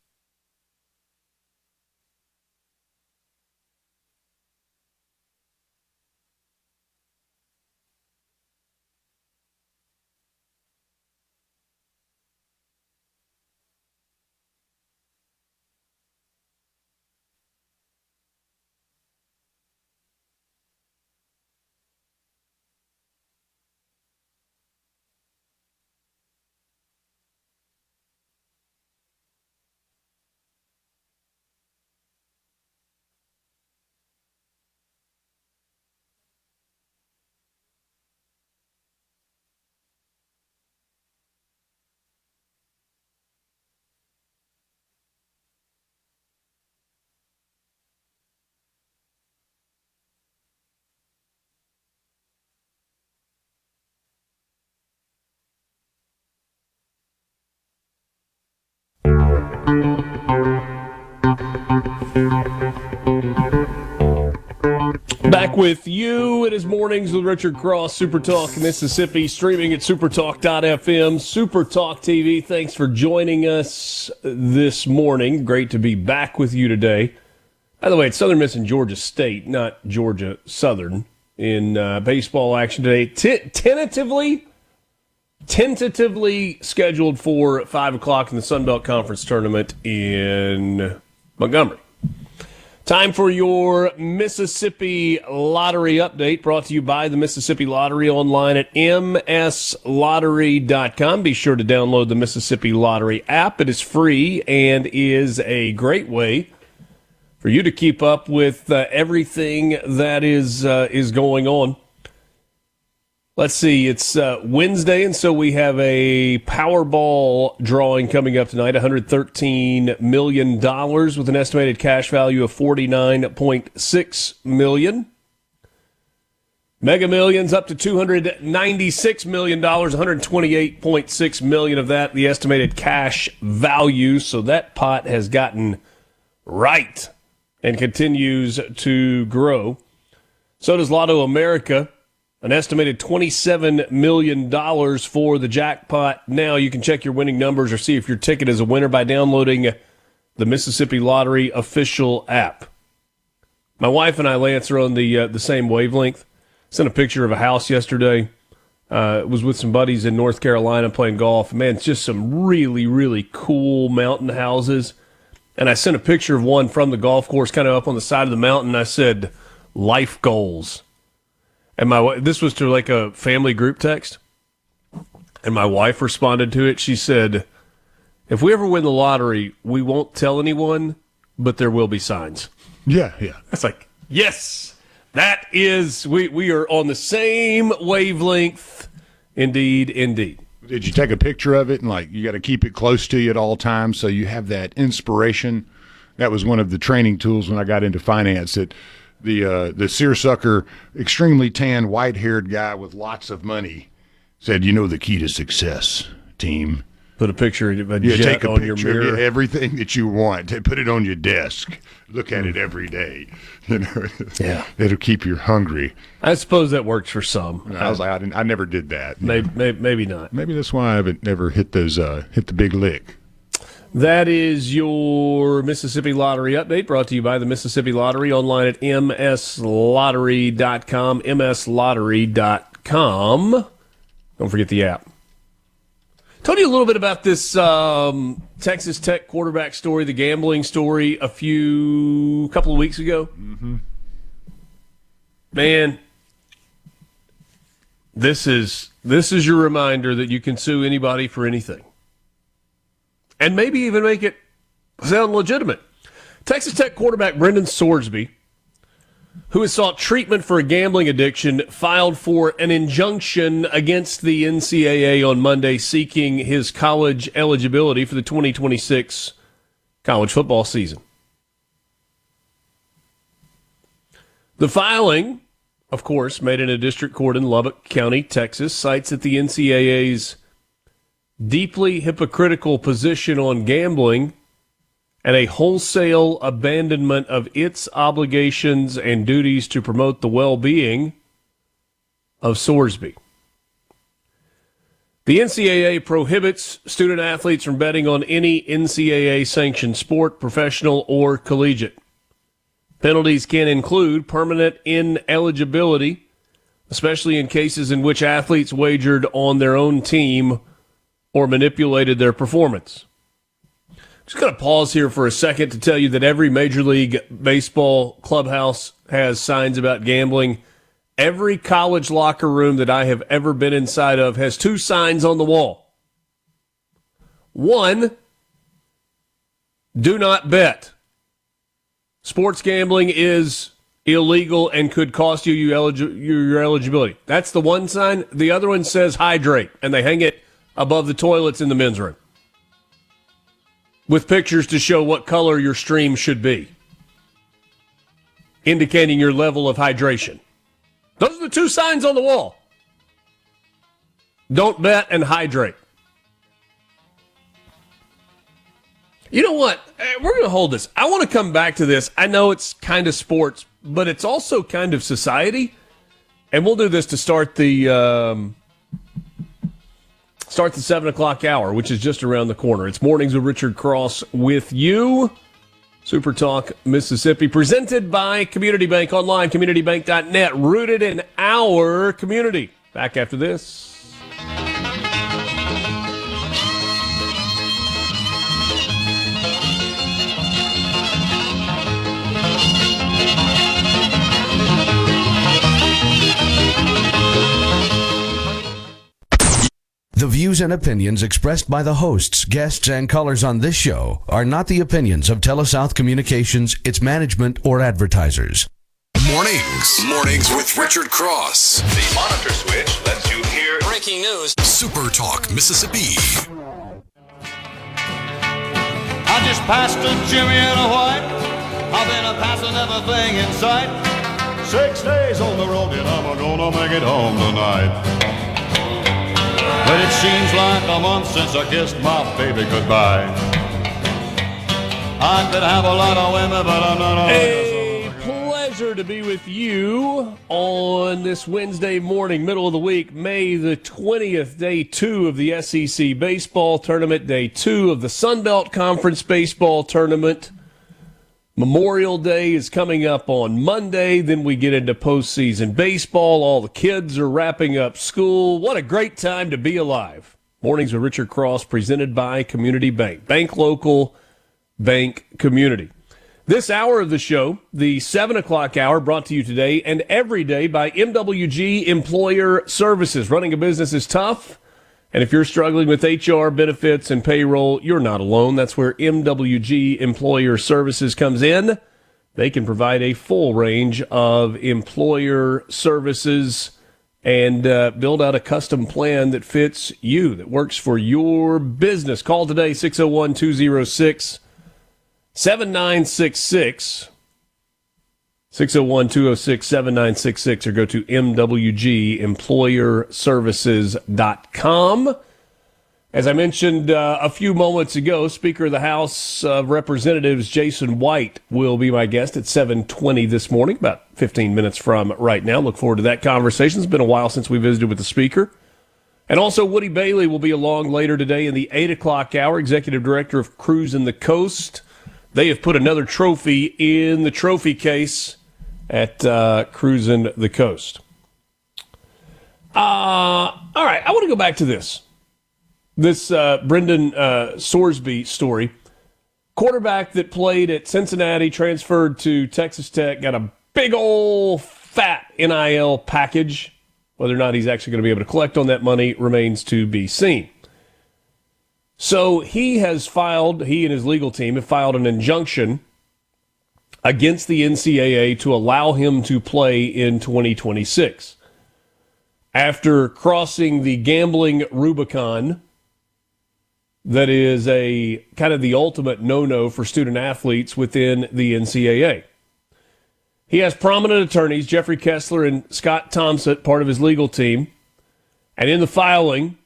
Speaker 4: Back with you. It is Mornings with Richard Cross, SuperTalk Mississippi, streaming at supertalk.fm, SuperTalk TV. Thanks for joining us this morning. Great to be back with you today. By the way, it's Southern Miss and Georgia State, not Georgia Southern, in baseball action today. Tentatively scheduled for 5 o'clock in the Sun Belt Conference Tournament in Montgomery. Time for your Mississippi Lottery update, brought to you by the Mississippi Lottery online at mslottery.com. Be sure to download the Mississippi Lottery app. It is free and is a great way for you to keep up with everything that is going on. Let's see, it's Wednesday, and so we have a Powerball drawing coming up tonight, $113 million with an estimated cash value of $49.6 million. Mega Millions up to $296 million, $128.6 million of that, the estimated cash value. So that pot has gotten right and continues to grow. So does Lotto America. An estimated $27 million for the jackpot. Now you can check your winning numbers or see if your ticket is a winner by downloading the Mississippi Lottery official app. My wife and I, Lance, are on the same wavelength. Sent a picture of a house yesterday. Was with some buddies in North Carolina playing golf. Man, it's just some really, really cool mountain houses. And I sent a picture of one from the golf course kind of up on the side of the mountain. I said, life goals. And this was to like a family group text, and my wife responded to it. She said, if we ever win the lottery, we won't tell anyone, but there will be signs.
Speaker 5: Yeah.
Speaker 4: It's like, yes, that is, we are on the same wavelength. Indeed.
Speaker 5: Did you take a picture of it, and you got to keep it close to you at all times so you have that inspiration? That was one of the training tools when I got into finance, that the seersucker, extremely tan, white-haired guy with lots of money said, the key to success, team.
Speaker 4: Put a picture of a jet
Speaker 5: take a
Speaker 4: on
Speaker 5: picture,
Speaker 4: your mirror.
Speaker 5: everything that you want. Put it on your desk. Look at it every day.
Speaker 4: Yeah.
Speaker 5: It'll keep you hungry.
Speaker 4: I suppose that works for some.
Speaker 5: I was like, I never did that.
Speaker 4: Maybe not.
Speaker 5: Maybe that's why I haven't never hit the big lick.
Speaker 4: That is your Mississippi Lottery update, brought to you by the Mississippi Lottery online at mslottery.com, mslottery.com. Don't forget the app. Told you a little bit about this Texas Tech quarterback story, the gambling story, a couple of weeks ago. Mm-hmm. Man, this is your reminder that you can sue anybody for anything. And maybe even make it sound legitimate. Texas Tech quarterback Brendan Sorsby, who has sought treatment for a gambling addiction, filed for an injunction against the NCAA on Monday, seeking his college eligibility for the 2026 college football season. The filing, of course, made in a district court in Lubbock County, Texas, cites that the NCAA's deeply hypocritical position on gambling and a wholesale abandonment of its obligations and duties to promote the well-being of Sorsby. The NCAA prohibits student athletes from betting on any NCAA-sanctioned sport, professional or collegiate. Penalties can include permanent ineligibility, especially in cases in which athletes wagered on their own team or manipulated their performance. I'm just going to pause here for a second to tell you that every Major League Baseball clubhouse has signs about gambling. Every college locker room that I have ever been inside of has two signs on the wall. One, do not bet. Sports gambling is illegal and could cost you your eligibility. That's the one sign. The other one says hydrate, and they hang it above the toilets in the men's room with pictures to show what color your stream should be, indicating your level of hydration. Those are the two signs on the wall. Don't bet and hydrate. You know what? We're going to hold this. I want to come back to this. I know it's kind of sports, but it's also kind of society. And we'll do this to start the 7 o'clock hour, which is just around the corner. It's Mornings with Richard Cross with you. Super Talk Mississippi, presented by Community Bank Online, communitybank.net, rooted in our community. Back after this.
Speaker 9: The views and opinions expressed by the hosts, guests, and callers on this show are not the opinions of TeleSouth Communications, its management, or advertisers.
Speaker 1: Mornings with Richard Cross.
Speaker 10: The monitor switch lets you hear
Speaker 6: Breaking news.
Speaker 1: Super Talk Mississippi.
Speaker 11: I just passed a Jimmy in a white. I've been a passing everything in sight. 6 days on the road and I'm gonna make it home tonight. But it seems like a month since I kissed my baby goodbye. I could have a lot of women, but I'm not
Speaker 4: a pleasure to be with you on this Wednesday morning, middle of the week, May the 20th, day 2 of the SEC baseball tournament, day 2 of the Sun Belt Conference baseball tournament. Memorial Day is coming up on Monday. Then we get into postseason baseball. All the kids are wrapping up school. What a great time to be alive. Mornings with Richard Cross, presented by Community Bank. Bank local, bank community. This hour of the show, the 7 o'clock hour, brought to you today and every day by MWG Employer Services. Running a business is tough. And if you're struggling with HR, benefits, and payroll, you're not alone. That's where MWG Employer Services comes in. They can provide a full range of employer services and build out a custom plan that fits you, that works for your business. Call today, 601-206-7966. 601-206-7966, or go to mwgemployerservices.com. As I mentioned a few moments ago, Speaker of the House of Representatives Jason White will be my guest at 7:20 this morning, about 15 minutes from right now. Look forward to that conversation. It's been a while since we visited with the Speaker. And also Woody Bailey will be along later today in the 8 o'clock hour, Executive Director of Cruisin the Coast. They have put another trophy in the trophy case at Cruisin the Coast. All right, I want to go back to this Brendan Sorsby story. Quarterback that played at Cincinnati, transferred to Texas Tech, got a big old fat NIL package. Whether or not he's actually going to be able to collect on that money remains to be seen. So he and his legal team have filed an injunction against the NCAA to allow him to play in 2026. After crossing the gambling Rubicon, that is a kind of the ultimate no-no for student athletes within the NCAA. He has prominent attorneys, Jeffrey Kessler and Scott Thompson, part of his legal team. And in the filing,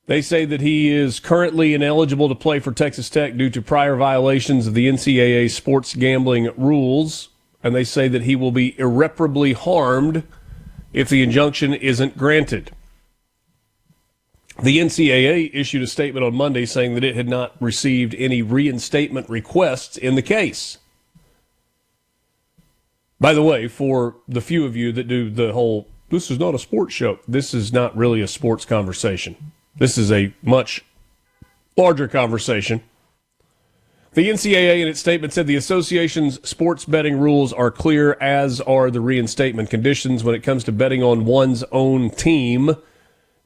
Speaker 4: they say that he is currently ineligible to play for Texas Tech due to prior violations of the NCAA sports gambling rules. And they say that he will be irreparably harmed if the injunction isn't granted. The NCAA issued a statement on Monday saying that it had not received any reinstatement requests in the case. By the way, for the few of you that do the whole, this is not a sports show, this is not really a sports conversation. This is a much larger conversation. The NCAA in its statement said the association's sports betting rules are clear, as are the reinstatement conditions. When it comes to betting on one's own team,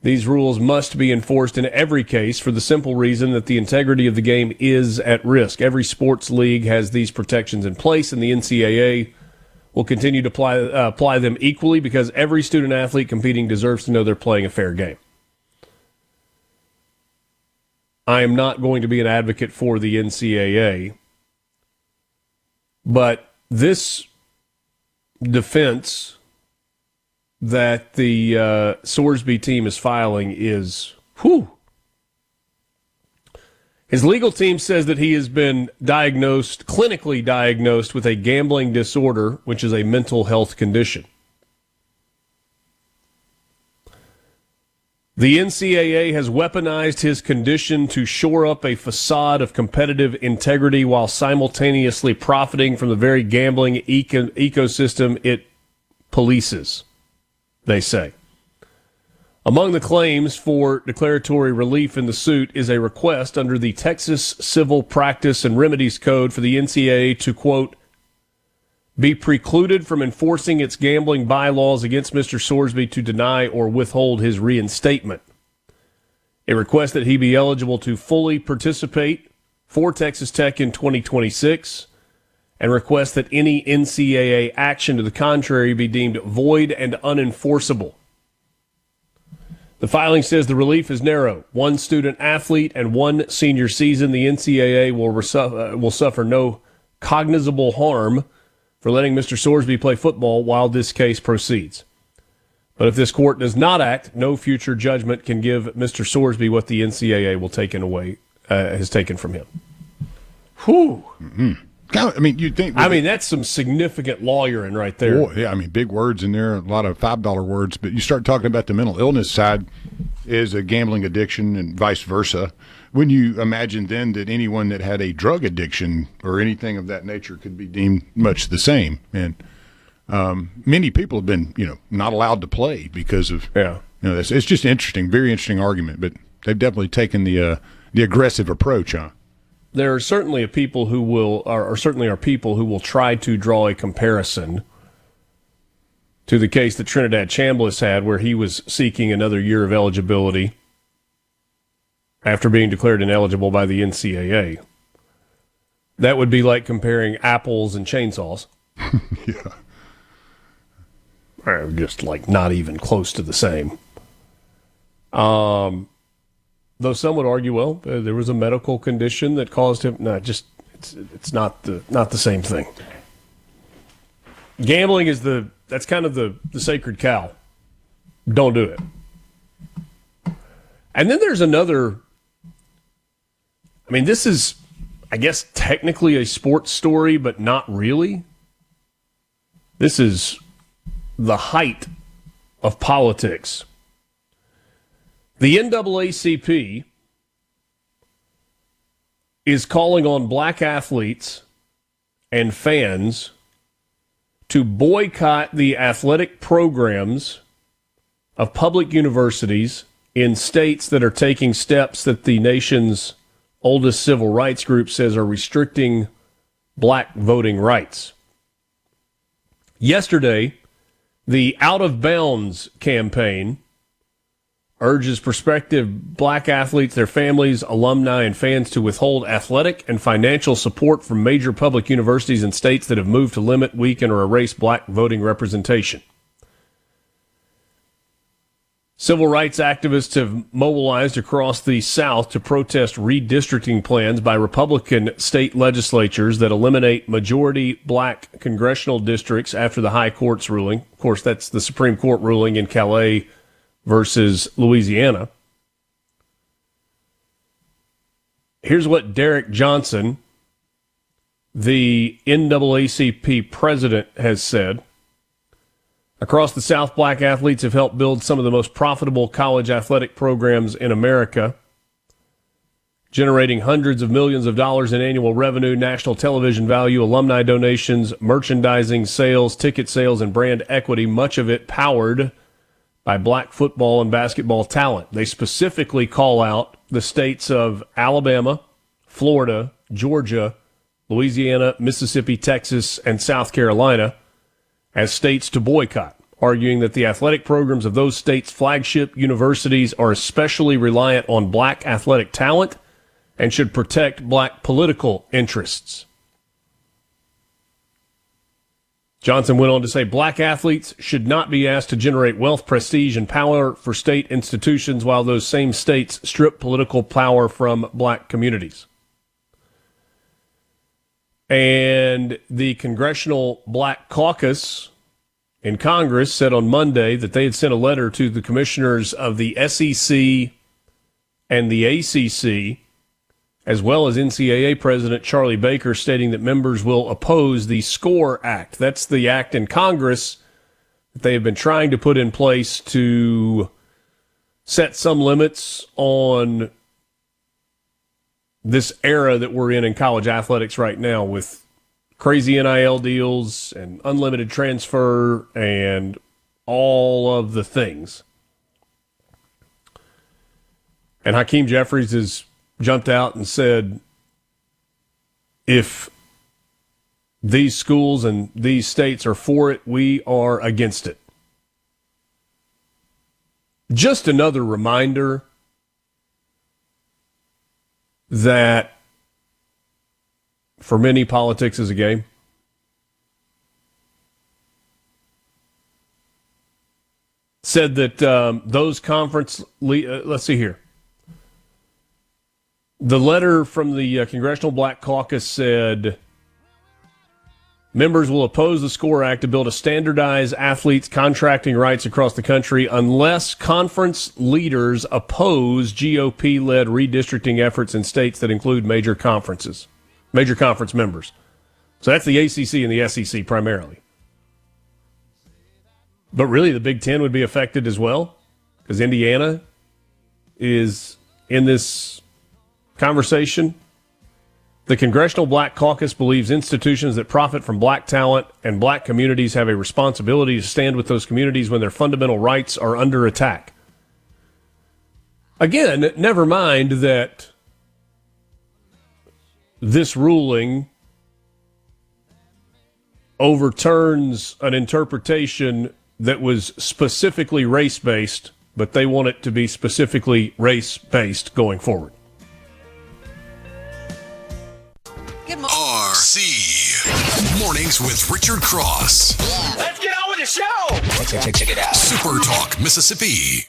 Speaker 4: these rules must be enforced in every case for the simple reason that the integrity of the game is at risk. Every sports league has these protections in place, and the NCAA will continue to apply them equally because every student athlete competing deserves to know they're playing a fair game. I am not going to be an advocate for the NCAA, but this defense that the Sorsby team is filing is, His legal team says that he has been clinically diagnosed with a gambling disorder, which is a mental health condition. The NCAA has weaponized his condition to shore up a facade of competitive integrity while simultaneously profiting from the very gambling ecosystem it polices, they say. Among the claims for declaratory relief in the suit is a request under the Texas Civil Practice and Remedies Code for the NCAA to, quote, be precluded from enforcing its gambling bylaws against Mr. Sorsby to deny or withhold his reinstatement. A request that he be eligible to fully participate for Texas Tech in 2026, and request that any NCAA action to the contrary be deemed void and unenforceable. The filing says the relief is narrow. One student athlete and one senior season. The NCAA will suffer no cognizable harm for letting Mr. Sorsby play football while this case proceeds. But if this court does not act, no future judgment can give Mr. Sorsby what the NCAA has taken from him. Whew.
Speaker 5: Mm-hmm. I mean, you'd think.
Speaker 4: That's some significant lawyering right there.
Speaker 5: Boy, yeah, big words in there, a lot of $5 words. But you start talking about the mental illness side is a gambling addiction and vice versa. When you imagine then that anyone that had a drug addiction or anything of that nature could be deemed much the same. And many people have been, not allowed to play because of, it's just interesting, very interesting argument. But they've definitely taken the aggressive approach, huh?
Speaker 4: There are certainly people who will try to draw a comparison to the case that Trinidad Chambliss had, where he was seeking another year of eligibility after being declared ineligible by the NCAA. That would be like comparing apples and chainsaws.
Speaker 5: Yeah.
Speaker 4: Just like not even close to the same. Though some would argue, well, there was a medical condition that caused him. No, it's not the same thing. Gambling is that's kind of the sacred cow. Don't do it. And then there's another. This is, I guess, technically a sports story, but not really. This is the height of politics. The NAACP is calling on black athletes and fans to boycott the athletic programs of public universities in states that are taking steps that the nation's oldest civil rights group says are restricting black voting rights. Yesterday, the Out of Bounds campaign urges prospective black athletes, their families, alumni, and fans to withhold athletic and financial support from major public universities in states that have moved to limit, weaken, or erase black voting representation. Civil rights activists have mobilized across the South to protest redistricting plans by Republican state legislatures that eliminate majority black congressional districts after the high court's ruling. Of course, that's the Supreme Court ruling in Calais versus Louisiana. Here's what Derek Johnson, the NAACP president, has said. Across the South, black athletes have helped build some of the most profitable college athletic programs in America, generating hundreds of millions of dollars in annual revenue, national television value, alumni donations, merchandising sales, ticket sales, and brand equity, much of it powered by black football and basketball talent. They specifically call out the states of Alabama, Florida, Georgia, Louisiana, Mississippi, Texas, and South Carolina as states to boycott, arguing that the athletic programs of those states' flagship universities are especially reliant on black athletic talent and should protect black political interests. Johnson went on to say black athletes should not be asked to generate wealth, prestige, and power for state institutions while those same states strip political power from black communities. And the Congressional Black Caucus in Congress said on Monday that they had sent a letter to the commissioners of the SEC and the ACC as well as NCAA President Charlie Baker stating that members will oppose the SCORE Act. That's the act in Congress that they have been trying to put in place to set some limits on this era that we're in college athletics right now with crazy NIL deals and unlimited transfer and all of the things. And Hakeem Jeffries has jumped out and said, if these schools and these states are for it, we are against it. Just another reminder that for many, politics is a game. Said that those conference, let's see here. The letter from the Congressional Black Caucus said members will oppose the SCORE Act to build a standardized athletes' contracting rights across the country unless conference leaders oppose GOP-led redistricting efforts in states that include major conference members. So that's the ACC and the SEC primarily. But really the Big Ten would be affected as well because Indiana is in this conversation. The Congressional Black Caucus believes institutions that profit from black talent and black communities have a responsibility to stand with those communities when their fundamental rights are under attack. Again, never mind that this ruling overturns an interpretation that was specifically race-based, but they want it to be specifically race-based going forward.
Speaker 1: RC Mornings with Richard Cross.
Speaker 6: Let's get on with the show.
Speaker 1: Check it out. Super Talk, Mississippi.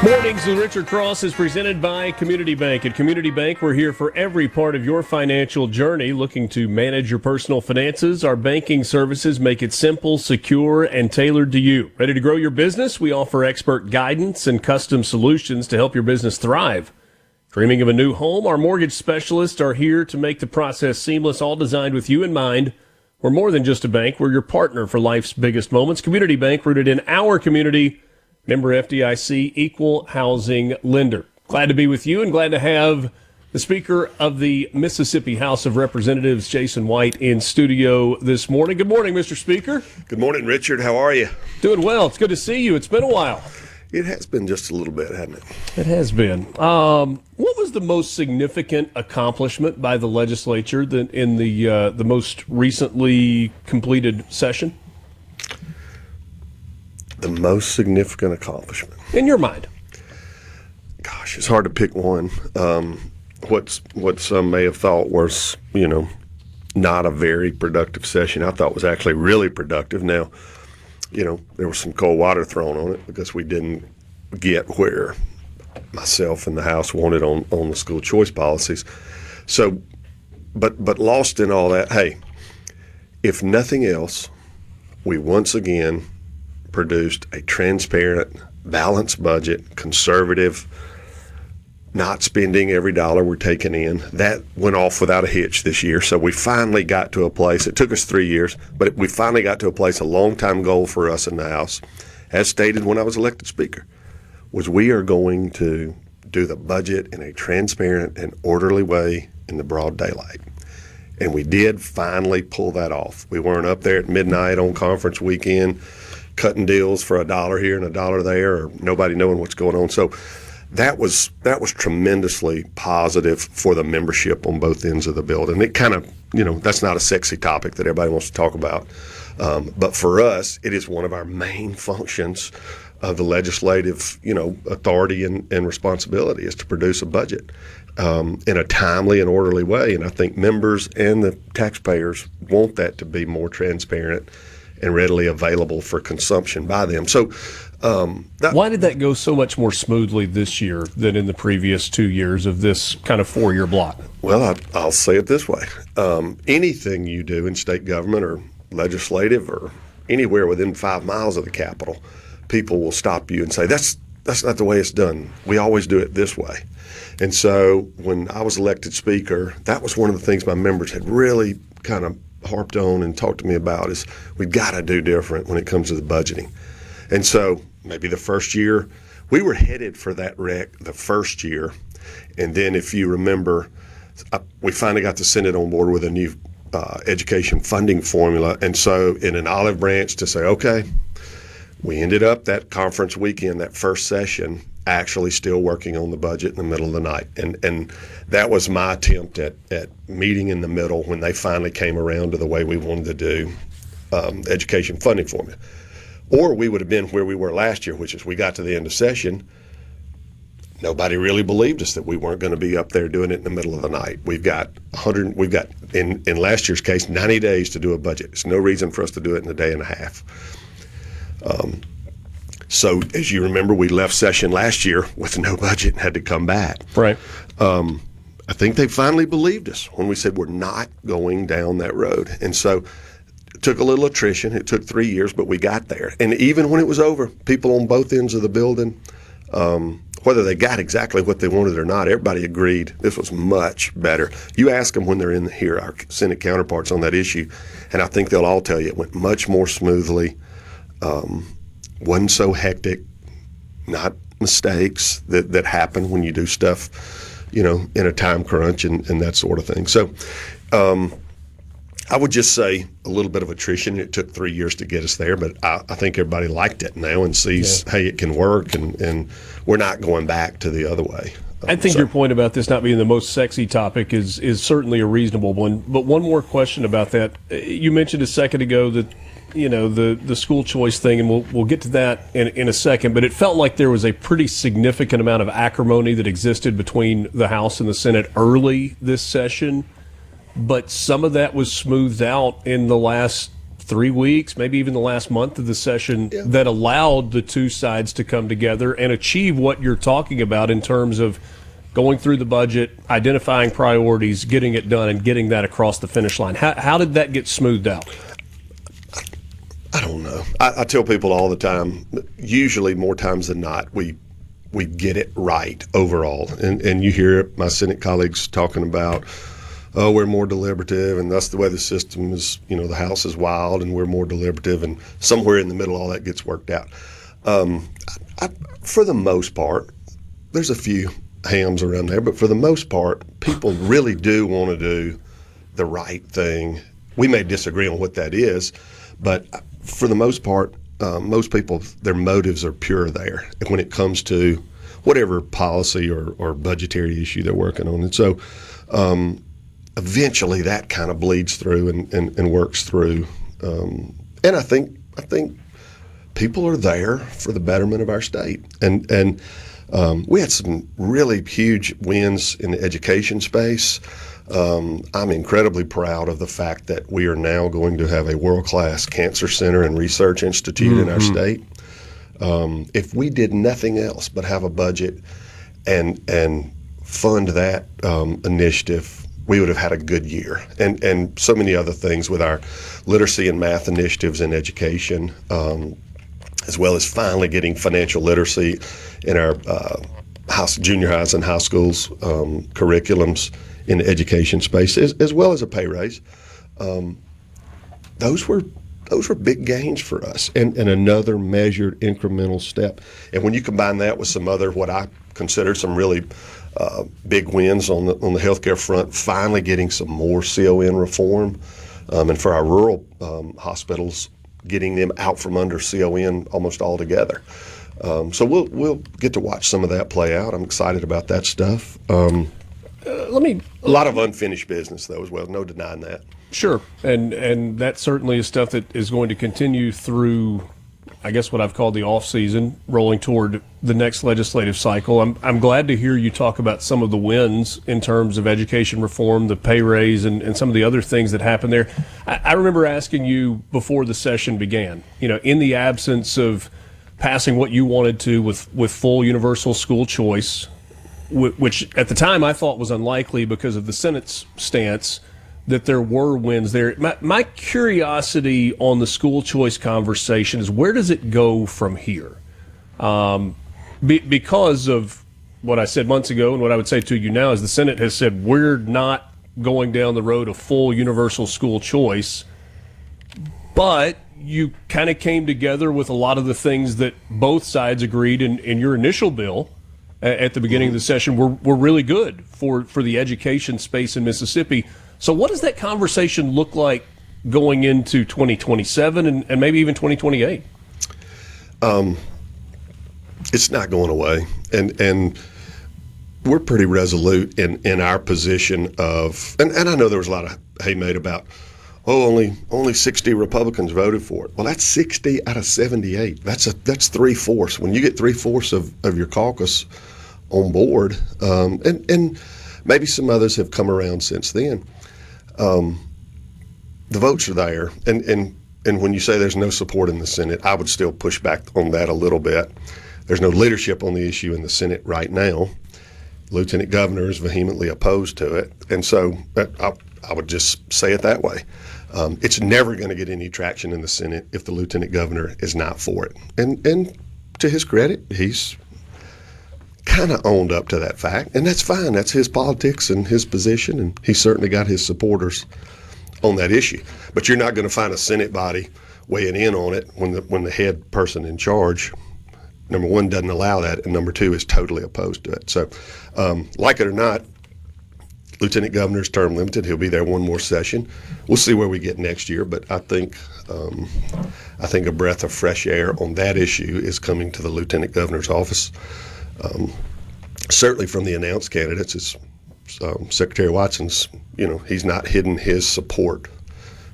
Speaker 4: Mornings with Richard Cross is presented by Community Bank. At Community Bank, we're here for every part of your financial journey. Looking to manage your personal finances, our banking services make it simple, secure, and tailored to you. Ready to grow your business? We offer expert guidance and custom solutions to help your business thrive. Dreaming of a new home? Our mortgage specialists are here to make the process seamless, all designed with you in mind. We're more than just a bank. We're your partner for life's biggest moments. Community Bank, rooted in our community. Member FDIC, equal housing lender. Glad to be with you and glad to have the Speaker of the Mississippi House of Representatives, Jason White, in studio this morning. Good morning, Mr. Speaker.
Speaker 12: Good morning, Richard. How are you?
Speaker 4: Doing well. It's good to see you. It's been a while.
Speaker 12: It has been just a little bit, hasn't it?
Speaker 4: It has been. What was the most significant accomplishment by the legislature in the most recently completed session?
Speaker 12: The most significant accomplishment
Speaker 4: in your mind?
Speaker 12: Gosh, it's hard to pick one. What some may have thought was, not a very productive session, I thought was actually really productive. Now, there was some cold water thrown on it because we didn't get where myself and the House wanted on the school choice policies. So, but lost in all that, hey, if nothing else, we once again produced a transparent, balanced budget, conservative, not spending every dollar we're taking in. That went off without a hitch this year. So we finally got to a place, it took us 3 years, but we finally got to a place, a long-time goal for us in the House, as stated when I was elected Speaker, was we are going to do the budget in a transparent and orderly way in the broad daylight. And we did finally pull that off. We weren't up there at midnight on conference weekend cutting deals for $1 here and $1 there, or nobody knowing what's going on. So that was tremendously positive for the membership on both ends of the building. It kind of, that's not a sexy topic that everybody wants to talk about. But for us, it is one of our main functions of the legislative, authority and responsibility is to produce a budget in a timely and orderly way. And I think members and the taxpayers want that to be more transparent and readily available for consumption by them. So why did that go so much more smoothly this year than in the previous 2 years of this kind of 4-year block? Well, I'll say it this way. Anything you do in state government or legislative or anywhere within 5 miles of the Capitol, people will stop you and say, that's not the way it's done. We always do it this way. And so when I was elected speaker, that was one of the things my members had really kind of harped on and talked to me about is we've got to do different when it comes to the budgeting. And so maybe the first year, we were headed for that wreck the first year. And then if you remember, we finally got the Senate on board with a new education funding formula. And so in an olive branch to say, okay, we ended up that conference weekend, that first session, actually still working on the budget in the middle of the night. And that was my attempt at meeting in the middle when they finally came around to the way we wanted to do education funding formula. Or we would have been where we were last year, which is we got to the end of session. Nobody really believed us that we weren't going to be up there doing it in the middle of the night. We've got in last year's case, 90 days to do a budget. There's no reason for us to do it in a day and a half. So as you remember, we left session last year with no budget and had to come back.
Speaker 4: Right.
Speaker 12: I think they finally believed us when we said we're not going down that road. And so it took a little attrition. It took 3 years, but we got there. And even when it was over, people on both ends of the building, whether they got exactly what they wanted or not, everybody agreed this was much better. You ask them when they're in here, our Senate counterparts on that issue, and I think they'll all tell you it went much more smoothly. Wasn't so hectic, not mistakes that happen when you do stuff, in a time crunch and that sort of thing. So I would just say a little bit of attrition. It took 3 years to get us there, but I think everybody liked it now and sees, hey, it can work, and we're not going back to the other way.
Speaker 4: I think your point about this not being the most sexy topic is certainly a reasonable one. But one more question about that. You mentioned a second ago that the school choice thing, and we'll get to that in a second, but it felt like there was a pretty significant amount of acrimony that existed between the House and the Senate early this session, but some of that was smoothed out in the last 3 weeks, maybe even the last month of the session, that allowed the two sides to come together and achieve what you're talking about in terms of going through the budget, identifying priorities, getting it done, and getting that across the finish line. How did that get smoothed out?
Speaker 12: I don't know. I tell people all the time, usually more times than not, we get it right overall. And you hear my Senate colleagues talking about, oh, we're more deliberative, and that's the way the system is, the House is wild, and we're more deliberative, and somewhere in the middle all that gets worked out. For the most part, there's a few hams around there, but for the most part, people really do want to do the right thing. We may disagree on what that is, but for the most part, most people, their motives are pure there when it comes to whatever policy or budgetary issue they're working on. And so eventually that kind of bleeds through and works through. And I think people are there for the betterment of our state. And we had some really huge wins in the education space. I'm incredibly proud of the fact that we are now going to have a world-class cancer center and research institute in our state. If we did nothing else but have a budget and fund that initiative, we would have had a good year. And so many other things with our literacy and math initiatives in education, as well as finally getting financial literacy in our junior highs and high schools curriculums in the education space, as well as a pay raise. Those were big gains for us, and another measured incremental step. And when you combine that with some other, what I consider some really big wins on the healthcare front, finally getting some more CON reform, and for our rural hospitals, getting them out from under CON almost altogether. So we'll get to watch some of that play out. I'm excited about that stuff. A lot of unfinished business, though, as well. No denying that.
Speaker 4: Sure, and that certainly is stuff that is going to continue through, I guess, what I've called the off season, rolling toward the next legislative cycle. I'm glad to hear you talk about some of the wins in terms of education reform, the pay raise, and some of the other things that happened there. I remember asking you before the session began, in the absence of passing what you wanted to with full universal school choice, which at the time I thought was unlikely because of the Senate's stance, that there were wins there. My curiosity on the school choice conversation is, where does it go from here? Because of what I said months ago and what I would say to you now is the Senate has said we're not going down the road of full universal school choice, but you kind of came together with a lot of the things that both sides agreed in your initial bill at the beginning of the session were really good for the education space in Mississippi. So what does that conversation look like going into 2027 and maybe even 2028?
Speaker 12: It's not going away. And we're pretty resolute in our position of, and I know there was a lot of hay made about, only 60 Republicans voted for it. Well, that's 60 out of 78. That's 3/4. When you get 3/4 of your caucus on board, and maybe some others have come around since then, the votes are there. And when you say there's no support in the Senate, I would still push back on that a little bit. There's no leadership on the issue in the Senate right now. Lieutenant Governor is vehemently opposed to it. And so I would just say it that way. It's never going to get any traction in the Senate if the Lieutenant Governor is not for it. And to his credit, he's kind of owned up to that fact. And that's fine. That's his politics and his position. And he's certainly got his supporters on that issue. But you're not going to find a Senate body weighing in on it when the head person in charge, number one, doesn't allow that, and number two, is totally opposed to it. So, like it or not, Lieutenant Governor's term limited. He'll be there one more session. We'll see where we get next year, but I think a breath of fresh air on that issue is coming to the Lieutenant Governor's office. Certainly from the announced candidates, it's Secretary Watson's. He's not hidden his support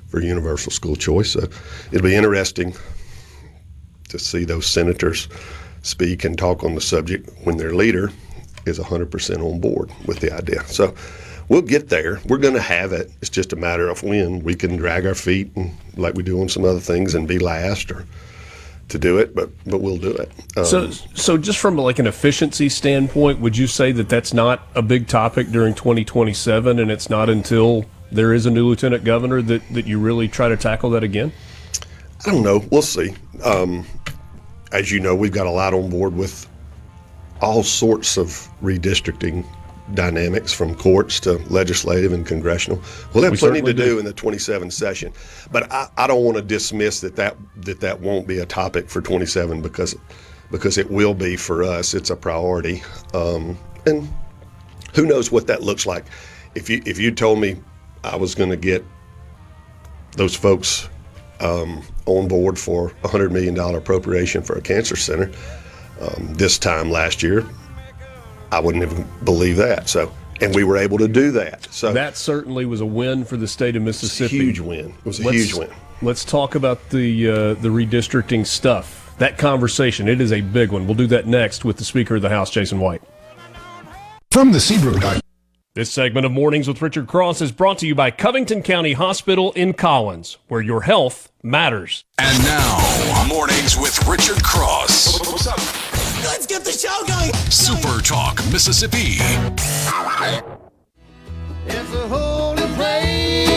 Speaker 12: for universal school choice. So it'll be interesting to see those senators speak and talk on the subject when their leader is 100% on board with the idea. So we'll get there. We're going to have it. It's just a matter of when. We can drag our feet and, like we do on some other things, and be last or to do it, but we'll do it.
Speaker 4: So just from like an efficiency standpoint, would you say that that's not a big topic during 2027, and it's not until there is a new lieutenant governor that you really try to tackle that again?
Speaker 12: I don't know. We'll see. As you know, we've got a lot on board with all sorts of redistricting dynamics, from courts to legislative and congressional. We'll have plenty to do in the 27 session, but I don't want to dismiss that won't be a topic for 27 because it will be for us. It's a priority, and who knows what that looks like. If you told me I was going to get those folks on board for a $100 million appropriation for a cancer center this time last year, I wouldn't even believe that. So, and we were able to do that. So
Speaker 4: that certainly was a win for the state of Mississippi.
Speaker 12: It was a huge win. It was a huge win.
Speaker 4: Let's talk about the redistricting stuff. That conversation, it is a big one. We'll do that next with the Speaker of the House, Jason White.
Speaker 5: From the Seabrook.
Speaker 4: This segment of Mornings with Richard Cross is brought to you by Covington County Hospital in Collins, where your health matters.
Speaker 1: And now, Mornings with Richard Cross.
Speaker 6: What's up? Let's get the show going.
Speaker 1: Super Talk, Mississippi.
Speaker 11: It's a holy place,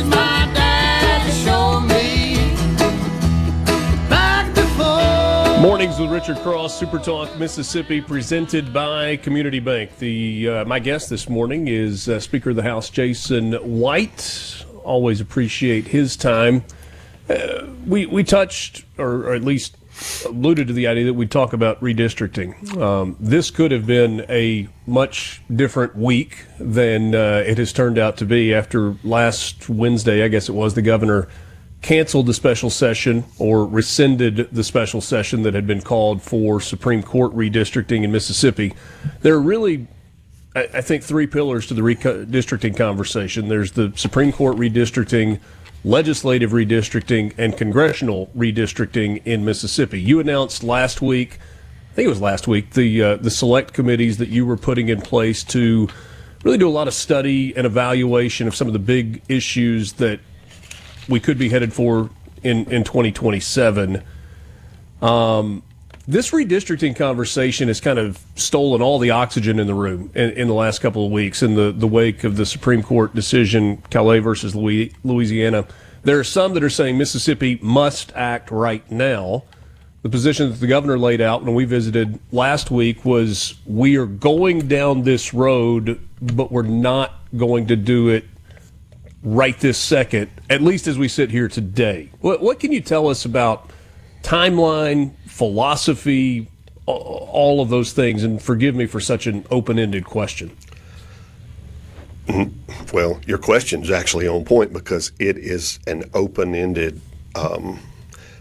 Speaker 11: my dad showed me back before.
Speaker 4: Mornings with Richard Cross, Super Talk, Mississippi, presented by Community Bank. My guest this morning is Speaker of the House, Jason White. Always appreciate his time. We touched, or at least alluded to the idea that we'd talk about redistricting. This could have been a much different week than it has turned out to be. After last Wednesday, I guess it was, the governor canceled the special session, or rescinded the special session that had been called for Supreme Court redistricting in Mississippi. There are really, I think, three pillars to the redistricting conversation. There's the Supreme Court redistricting, legislative redistricting, and congressional redistricting in Mississippi. You announced last week, I think it was last week, the select committees that you were putting in place to really do a lot of study and evaluation of some of the big issues that we could be headed for in 2027. This redistricting conversation has kind of stolen all the oxygen in the room in the last couple of weeks in the wake of the Supreme Court decision, Calais versus Louisiana. There are some that are saying Mississippi must act right now. The position that the governor laid out when we visited last week was we are going down this road, but we're not going to do it right this second, at least as we sit here today. What can you tell us about timeline, philosophy, all of those things? And forgive me for such an open-ended question.
Speaker 12: Well, your question is actually on point because it is an open-ended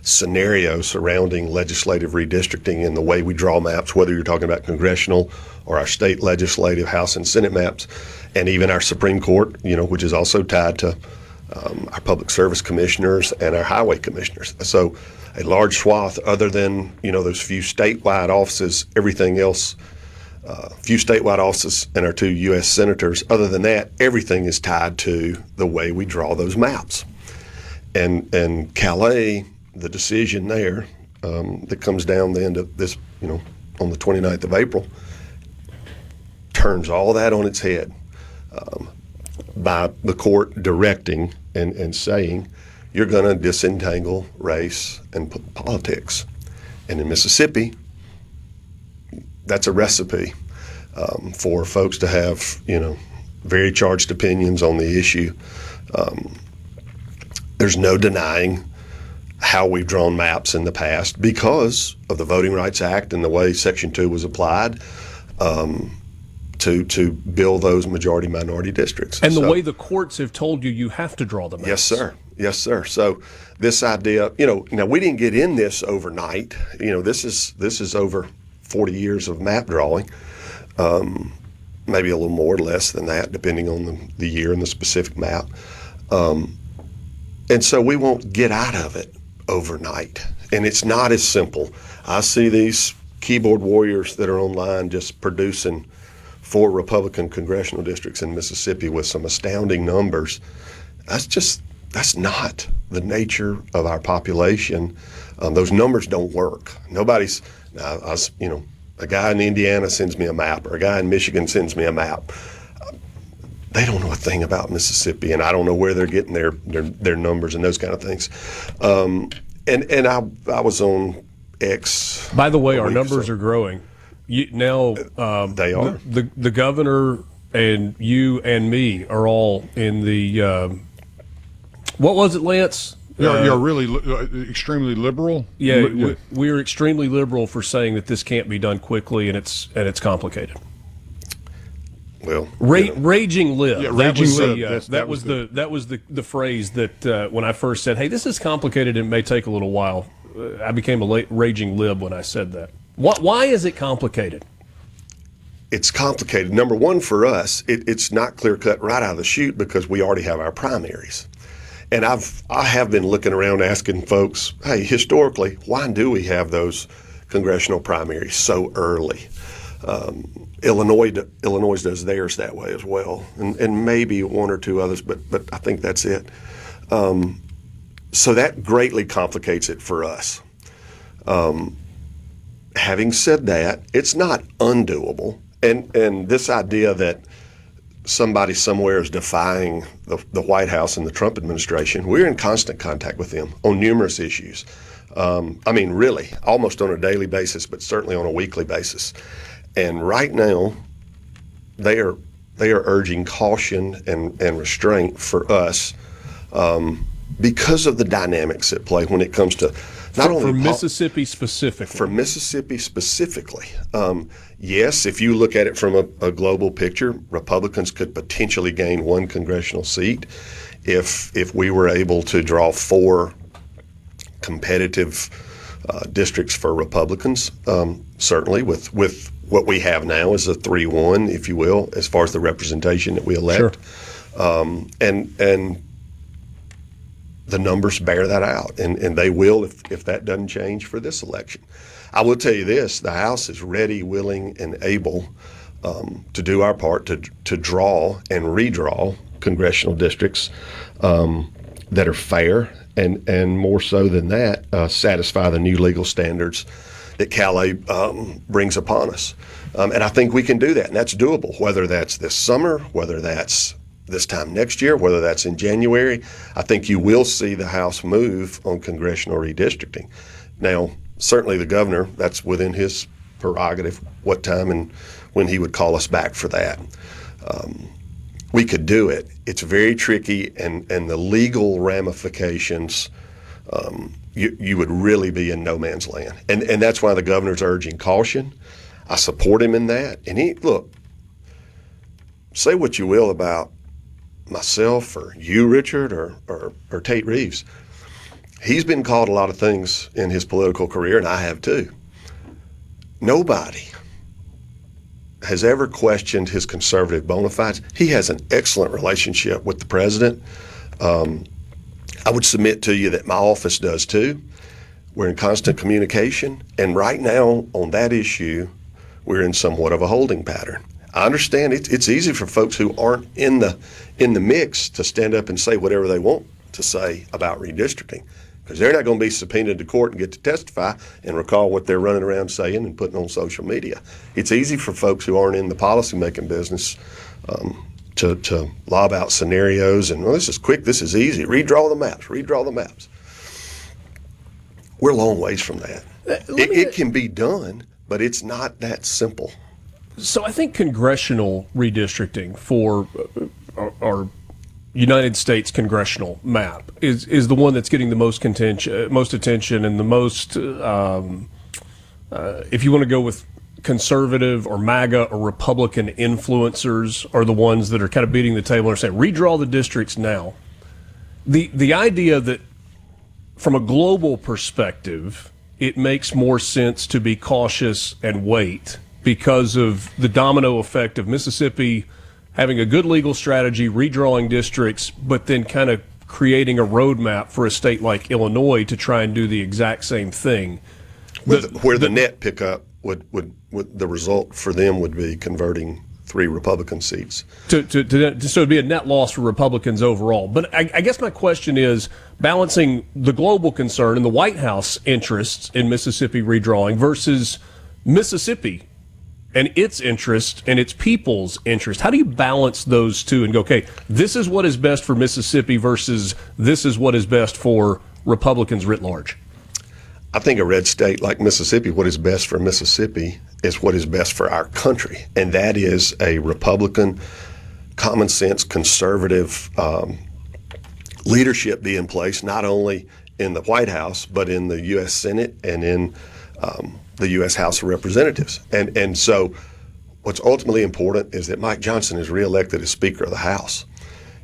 Speaker 12: scenario surrounding legislative redistricting and the way we draw maps, whether you're talking about congressional or our state legislative House and Senate maps, and even our Supreme Court, which is also tied to our public service commissioners and our highway commissioners. So a large swath, other than, those few statewide offices, everything else, few statewide offices and our 2 U.S. senators, other than that, everything is tied to the way we draw those maps. And Calais, the decision there that comes down the end of this, on the 29th of April, turns all that on its head by the court directing and saying, you're going to disentangle race and politics. And in Mississippi, that's a recipe for folks to have, very charged opinions on the issue. There's no denying how we've drawn maps in the past because of the Voting Rights Act and the way Section 2 was applied to build those majority-minority districts.
Speaker 4: And the way the courts have told you have to draw the maps.
Speaker 12: Yes, sir. Yes, sir. So this idea, now we didn't get in this overnight. This is over 40 years of map drawing, maybe a little more or less than that, depending on the year and the specific map. And so we won't get out of it overnight. And it's not as simple. I see these keyboard warriors that are online just producing 4 Republican congressional districts in Mississippi with some astounding numbers. That's not the nature of our population. Those numbers don't work. A guy in Indiana sends me a map, or a guy in Michigan sends me a map. They don't know a thing about Mississippi, and I don't know where they're getting their numbers and those kind of things. And I was on X.
Speaker 4: By the way, our numbers are growing. They are. The governor and you and me are all in the. What was it, Lance?
Speaker 5: You're really extremely liberal.
Speaker 4: Yeah, we're extremely liberal for saying that this can't be done quickly and it's complicated.
Speaker 12: Well,
Speaker 4: raging lib.
Speaker 5: Yeah, raging lib.
Speaker 4: That was the phrase that when I first said, "Hey, this is complicated and it may take a little while." I became a raging lib when I said that. Why is it complicated?
Speaker 12: It's complicated. Number one, for us, it's not clear cut right out of the chute because we already have our primaries. And I have been looking around asking folks, hey, historically, why do we have those congressional primaries so early? Illinois does theirs that way as well, and maybe 1 or 2 others, but I think that's it. So that greatly complicates it for us. Having said that, it's not undoable, and this idea that somebody somewhere is defying the White House and the Trump administration, we're in constant contact with them on numerous issues. Really, almost on a daily basis, but certainly on a weekly basis. And right now, they are urging caution and restraint for us because of the dynamics at play when it comes to not only
Speaker 4: for Mississippi specifically.
Speaker 12: For Mississippi specifically, yes. If you look at it from a global picture, Republicans could potentially gain 1 congressional seat if we were able to draw 4 competitive districts for Republicans. Certainly, with what we have now is a 3-1, if you will, as far as the representation that we elect. Sure. And the numbers bear that out, and they will if that doesn't change for this election. I will tell you this, the House is ready, willing, and able to do our part to draw and redraw congressional districts that are fair and more so than that, satisfy the new legal standards that Calais brings upon us. And I think we can do that, and that's doable, whether that's this summer, whether that's this time next year, whether that's in January. I think you will see the House move on congressional redistricting. Now, certainly the governor, that's within his prerogative, what time and when he would call us back for that. We could do it. It's very tricky, and the legal ramifications, you would really be in no man's land. And that's why the governor's urging caution. I support him in that. And look, say what you will about myself or you, Richard, or Tate Reeves. He's been called a lot of things in his political career, and I have too. Nobody has ever questioned his conservative bona fides. He has an excellent relationship with the president. I would submit to you that my office does too. We're in constant communication, and right now on that issue, we're in somewhat of a holding pattern. I understand it's easy for folks who aren't in the mix to stand up and say whatever they want to say about redistricting, because they're not going to be subpoenaed to court and get to testify and recall what they're running around saying and putting on social media. It's easy for folks who aren't in the policymaking business to lob out scenarios and, well, this is quick, this is easy, redraw the maps. We're a long ways from that. It can be done, but it's not that simple.
Speaker 4: So I think congressional redistricting for our United States congressional map is the one that's getting the most attention, and the most, if you want to go with conservative or MAGA or Republican influencers, are the ones that are kind of beating the table and saying, redraw the districts now. The idea that from a global perspective, it makes more sense to be cautious and wait because of the domino effect of Mississippi having a good legal strategy, redrawing districts, but then kind of creating a roadmap for a state like Illinois to try and do the exact same thing.
Speaker 12: Where the net pickup would the result for them would be converting 3 Republican seats. So
Speaker 4: it'd be a net loss for Republicans overall. But I guess my question is balancing the global concern and the White House interests in Mississippi redrawing versus Mississippi and its interest and its people's interest. How do you balance those two and go, okay, this is what is best for Mississippi versus this is what is best for Republicans writ large?
Speaker 12: I think a red state like Mississippi, what is best for Mississippi is what is best for our country. And that is a Republican, common sense, conservative leadership be in place, not only in the White House, but in the U.S. Senate and in the U.S. House of Representatives. And so what's ultimately important is that Mike Johnson is reelected as Speaker of the House.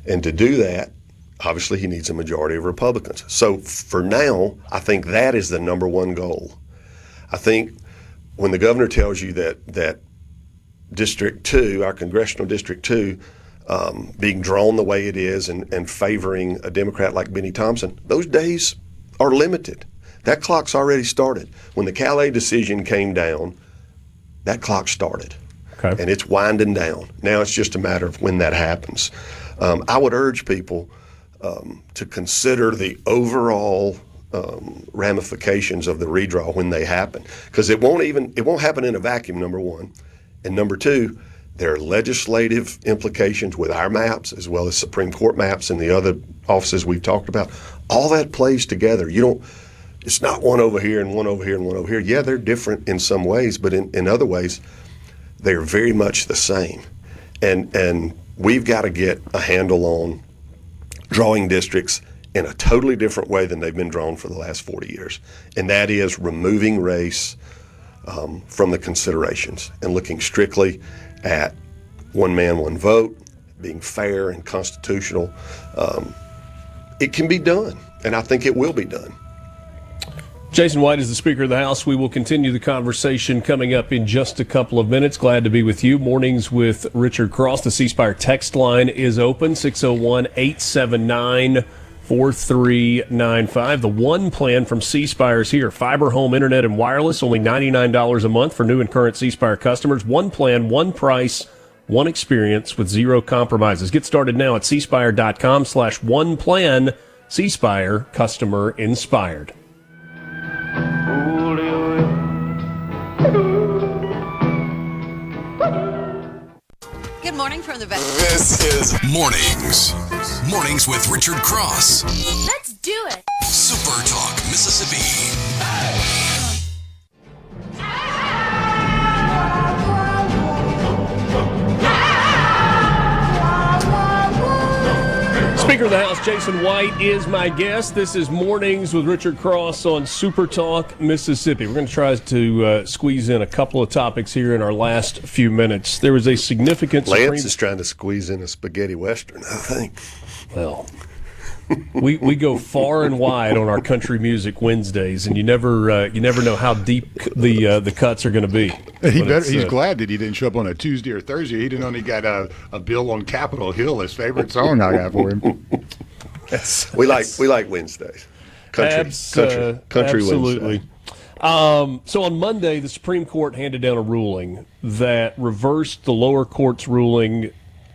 Speaker 12: And to do that, obviously he needs a majority of Republicans. So for now, I think that is the number one goal. I think when the governor tells you that District 2, our Congressional District 2, being drawn the way it is and favoring a Democrat like Benny Thompson, those days are limited. That clock's already started. When the Calais decision came down, that clock started. Okay. And it's winding down. Now it's just a matter of when that happens. I would urge people to consider the overall ramifications of the redraw when they happen, because it won't happen in a vacuum, number one, and number two, there are legislative implications with our maps as well as Supreme Court maps and the other offices we've talked about. All that plays together. It's not one over here and one over here and one over here. Yeah, they're different in some ways, but in other ways, they're very much the same. And we've got to get a handle on drawing districts in a totally different way than they've been drawn for the last 40 years. And that is removing race from the considerations and looking strictly at one man, one vote, being fair and constitutional. It can be done, and I think it will be done.
Speaker 4: Jason White is the Speaker of the House. We will continue the conversation coming up in just a couple of minutes. Glad to be with you. Mornings with Richard Cross. The C Spire text line is open, 601-879-4395. The one plan from C Spire is here. Fiber home internet and wireless, only $99 a month for new and current C Spire customers. One plan, one price, one experience with zero compromises. Get started now at cspire.com/one plan. C Spire, customer inspired.
Speaker 8: morning from the
Speaker 1: This is Mornings with Richard Cross.
Speaker 6: Let's do it.
Speaker 1: Super Talk, Mississippi.
Speaker 4: Speaker of the House, Jason White, is my guest. This is Mornings with Richard Cross on Super Talk, Mississippi. We're going to try to squeeze in a couple of topics here in our last few minutes. There was a significant
Speaker 12: Lance is trying to squeeze in a spaghetti western, I think.
Speaker 4: Well, we go far and wide on our country music Wednesdays, and you never know how deep the cuts are going to be.
Speaker 5: He's glad that he didn't show up on a Tuesday or Thursday. He didn't only got a bill on Capitol Hill, his favorite song I got for him.
Speaker 12: We like Wednesdays. Country
Speaker 4: absolutely.
Speaker 12: Wednesday.
Speaker 4: So on Monday, the Supreme Court handed down a ruling that reversed the lower court's ruling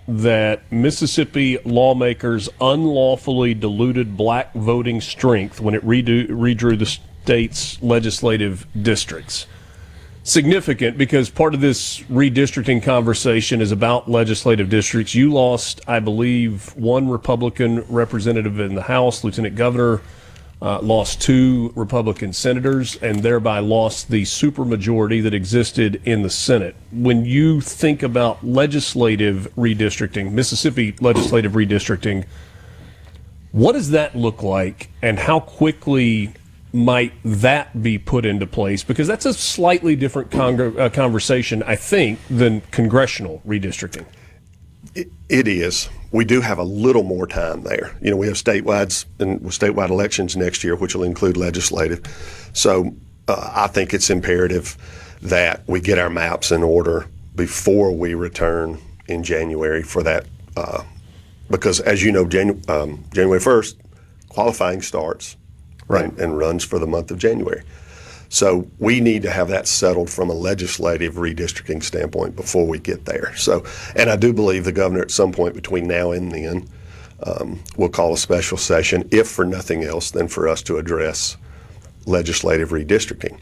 Speaker 4: that Mississippi lawmakers unlawfully diluted black voting strength when it redrew the state's legislative districts. Significant because part of this redistricting conversation is about legislative districts. You lost, I believe, one Republican representative in the House, Lieutenant Governor, lost two Republican senators, and thereby lost the supermajority that existed in the Senate. When you think about legislative redistricting, Mississippi legislative redistricting, what does that look like, and how quickly might that be put into place? Because that's a slightly different conversation, I think, than congressional redistricting.
Speaker 12: It is. We do have a little more time there. You know, we have statewide elections next year, which will include legislative. So I think it's imperative that we get our maps in order before we return in January for that. Because, as you know, January 1st, qualifying starts, right, and runs for the month of January. So we need to have that settled from a legislative redistricting standpoint before we get there. So, and I do believe the governor at some point between now and then will call a special session, if for nothing else than for us to address legislative redistricting.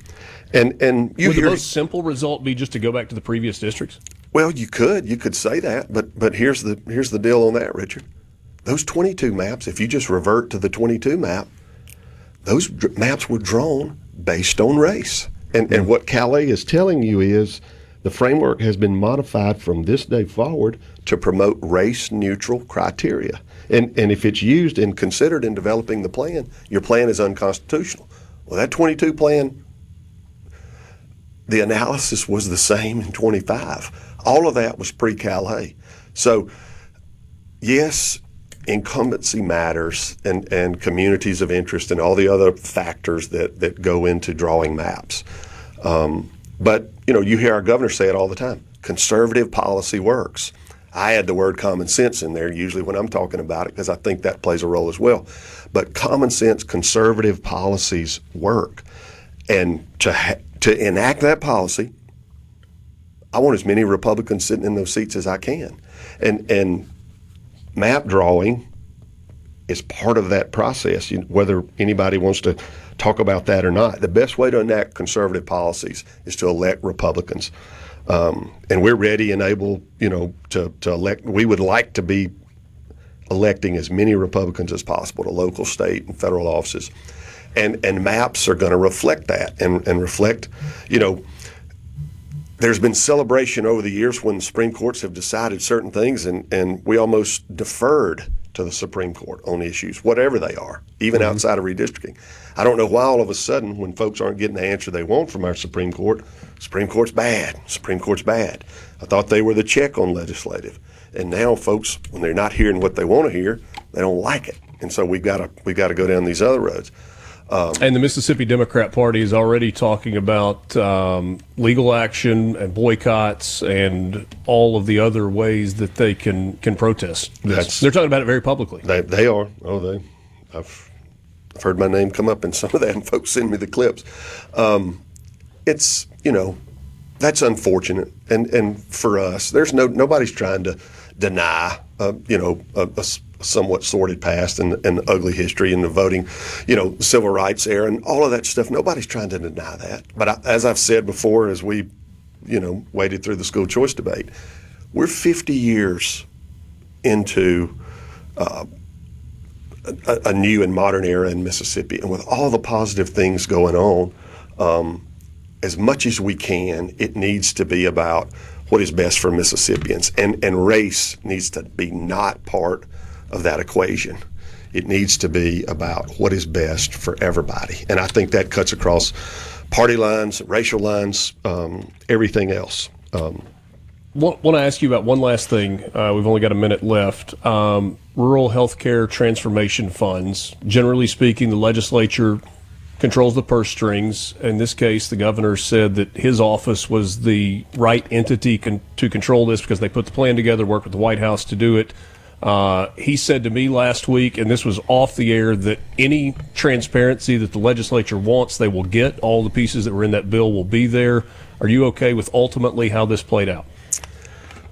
Speaker 12: And you
Speaker 4: would
Speaker 12: hear
Speaker 4: the most simple result be just to go back to the previous districts?
Speaker 12: Well, you could say that, but here's the deal on that, Richard. Those 22 maps, if you just revert to the 22 map, those maps were drawn based on race. And what Calais is telling you is the framework has been modified from this day forward to promote race-neutral criteria. And if it's used and considered in developing the plan, your plan is unconstitutional. Well, that 22 plan, the analysis was the same in 25. All of that was pre-Calais. So, yes, incumbency matters and communities of interest and all the other factors that go into drawing maps. But, you know, you hear our governor say it all the time. Conservative policy works. I add the word common sense in there usually when I'm talking about it because I think that plays a role as well. But common sense, conservative policies work. And to enact that policy, I want as many Republicans sitting in those seats as I can. And map drawing is part of that process, whether anybody wants to talk about that or not. The best way to enact conservative policies is to elect Republicans. And we're ready and able, to elect. We would like to be electing as many Republicans as possible to local, state, and federal offices. And maps are going to reflect that and reflect, there's been celebration over the years when the Supreme Courts have decided certain things, and we almost deferred to the Supreme Court on issues, whatever they are, even outside of redistricting. I don't know why all of a sudden, when folks aren't getting the answer they want from our Supreme Court's bad. Supreme Court's bad. I thought they were the check on legislative. And now folks, when they're not hearing what they want to hear, they don't like it. And so we've got to go down these other roads.
Speaker 4: And the Mississippi Democrat Party is already talking about legal action and boycotts and all of the other ways that they can protest this. They're talking about it very publicly.
Speaker 12: They are. I've heard my name come up in some of that, and folks send me the clips. It's, that's unfortunate. And for us, there's nobody's trying to deny, a somewhat sordid past and ugly history and the voting, civil rights era and all of that stuff. Nobody's trying to deny that. But as I've said before, as we, waded through the school choice debate, We're 50 years into a new and modern era in Mississippi, and with all the positive things going on, as much as we can, it needs to be about what is best for Mississippians, and race needs to be not part of that equation. It needs to be about what is best for everybody, and I think that cuts across party lines, racial lines, everything else.
Speaker 4: Want to ask you about one last thing. We've only got a minute left. Rural healthcare transformation funds. Generally speaking, the legislature controls the purse strings. In this case, the governor said that his office was the right entity to control this because they put the plan together, worked with the White House to do it. He said to me last week, and this was off the air, that any transparency that the legislature wants, they will get. All the pieces that were in that bill will be there. Are you okay with ultimately how this played out?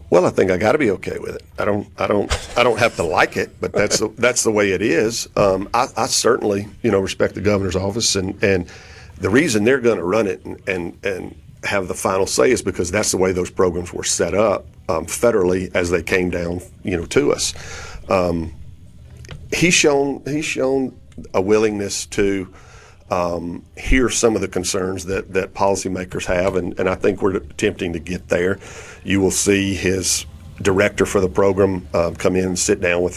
Speaker 12: Well, I think I got to be okay with it. I don't have to like it, but that's the way it is. I certainly, respect the governor's office, and the reason they're going to run it and have the final say is because that's the way those programs were set up federally as they came down, to us. He's shown a willingness to hear some of the concerns that policymakers have, and I think we're attempting to get there. You will see his director for the program come in and sit down with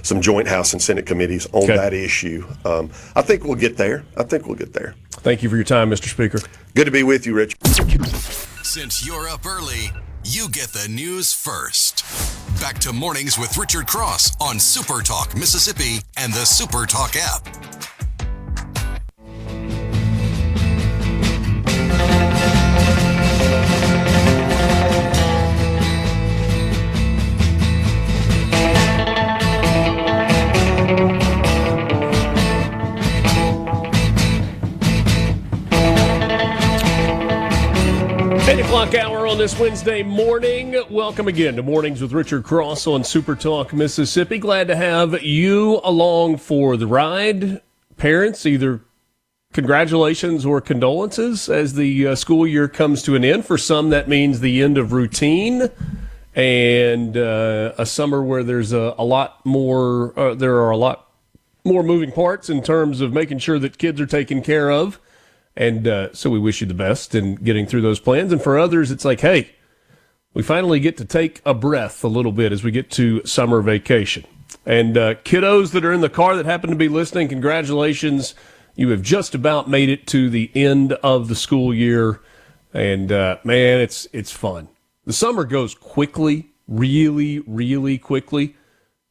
Speaker 12: some joint House and Senate committees on that issue. I think we'll get there.
Speaker 4: Thank you for your time, Mr. Speaker.
Speaker 12: Good to be with you, Rich.
Speaker 1: Since you're up early, you get the news first. Back to Mornings with Richard Cross on SuperTalk Mississippi and the SuperTalk app.
Speaker 4: Hour on this Wednesday morning. Welcome again to Mornings with Richard Cross on SuperTalk Mississippi. Glad to have you along for the ride. Parents, either congratulations or condolences as the school year comes to an end. For some, that means the end of routine and a summer where there's there are a lot more moving parts in terms of making sure that kids are taken care of. And so we wish you the best in getting through those plans. And for others, it's like, hey, we finally get to take a breath a little bit as we get to summer vacation. And kiddos that are in the car that happen to be listening, congratulations. You have just about made it to the end of the school year. And, man, it's fun. The summer goes quickly, really, really quickly.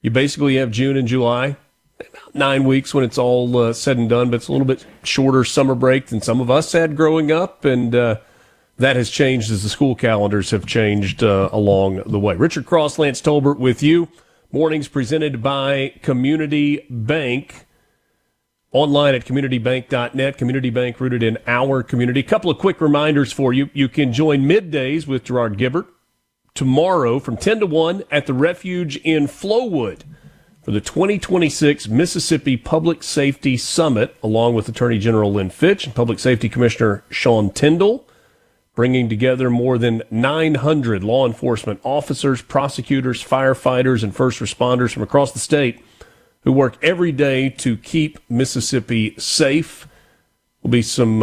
Speaker 4: You basically have June and July. About 9 weeks when it's all said and done, but it's a little bit shorter summer break than some of us had growing up, and that has changed as the school calendars have changed along the way. Richard Cross, Lance Tolbert with you. Mornings presented by Community Bank. Online at communitybank.net. Community Bank rooted in our community. A couple of quick reminders for you. You can join Middays with Gerard Gibbert tomorrow from 10 to 1 at the Refuge in Flowood for the 2026 Mississippi Public Safety Summit, along with Attorney General Lynn Fitch and Public Safety Commissioner Sean Tyndall, bringing together more than 900 law enforcement officers, prosecutors, firefighters, and first responders from across the state who work every day to keep Mississippi safe. Will be some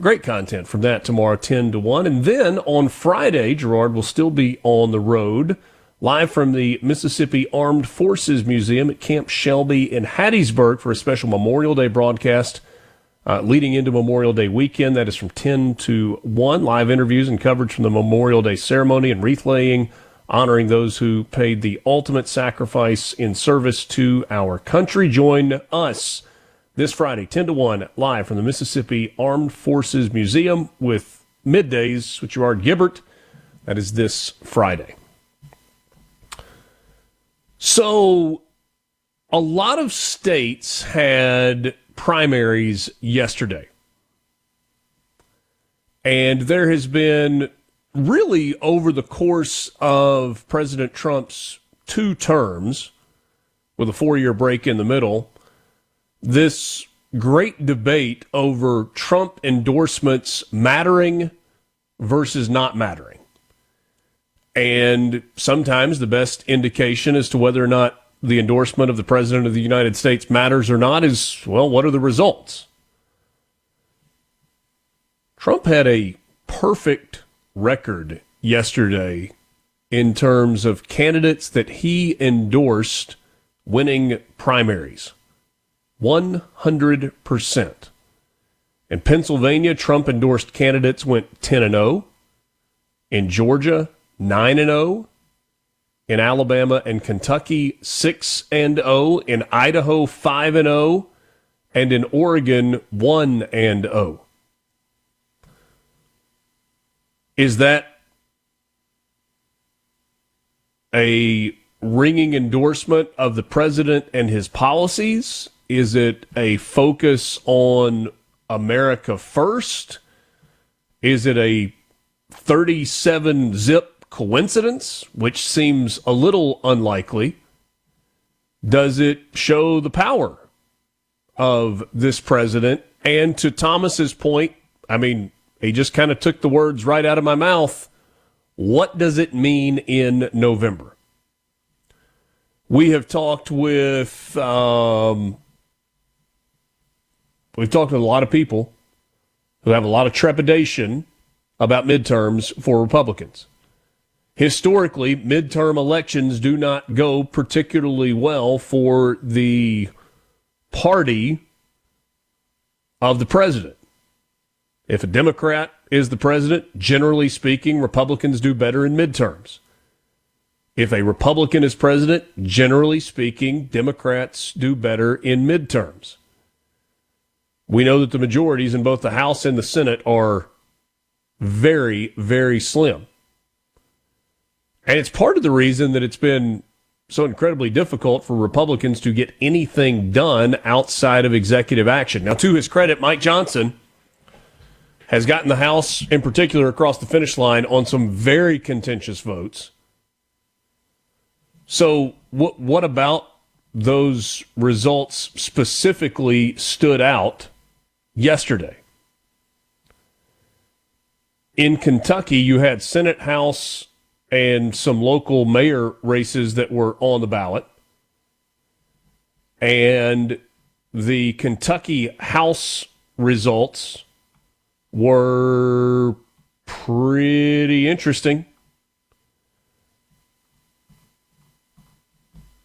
Speaker 4: great content from that tomorrow, 10 to 1. And then on Friday, Gerard will still be on the road, live from the Mississippi Armed Forces Museum at Camp Shelby in Hattiesburg for a special Memorial Day broadcast leading into Memorial Day weekend. That is from 10 to 1. Live interviews and coverage from the Memorial Day ceremony and wreath laying, honoring those who paid the ultimate sacrifice in service to our country. Join us this Friday, 10 to 1, live from the Mississippi Armed Forces Museum with Middays with Gerard Gibbert. That is this Friday. So a lot of states had primaries yesterday. And there has been really over the course of President Trump's 2 terms, with a 4-year break in the middle, this great debate over Trump endorsements mattering versus not mattering. And sometimes the best indication as to whether or not the endorsement of the President of the United States matters or not is, well, what are the results? Trump had a perfect record yesterday in terms of candidates that he endorsed winning primaries. 100%. In Pennsylvania, Trump endorsed candidates went 10-0. In Georgia, 9-0. In Alabama and Kentucky, 6-0. In Idaho, 5-0. And in Oregon, 1-0. Is that a ringing endorsement of the president and his policies? Is it a focus on America first? Is it a 37-zip coincidence, which seems a little unlikely? Does it show the power of this president? And to Thomas's point, I mean, he just kind of took the words right out of my mouth. What does it mean in November? We have talked with we've talked with a lot of people who have a lot of trepidation about midterms for Republicans. Historically, midterm elections do not go particularly well for the party of the president. If a Democrat is the president, generally speaking, Republicans do better in midterms. If a Republican is president, generally speaking, Democrats do better in midterms. We know that the majorities in both the House and the Senate are very, very slim. And it's part of the reason that it's been so incredibly difficult for Republicans to get anything done outside of executive action. Now, to his credit, Mike Johnson has gotten the House, in particular, across the finish line on some very contentious votes. So what about those results specifically stood out yesterday? In Kentucky, you had Senate, House, and some local mayor races that were on the ballot. And the Kentucky House results were pretty interesting,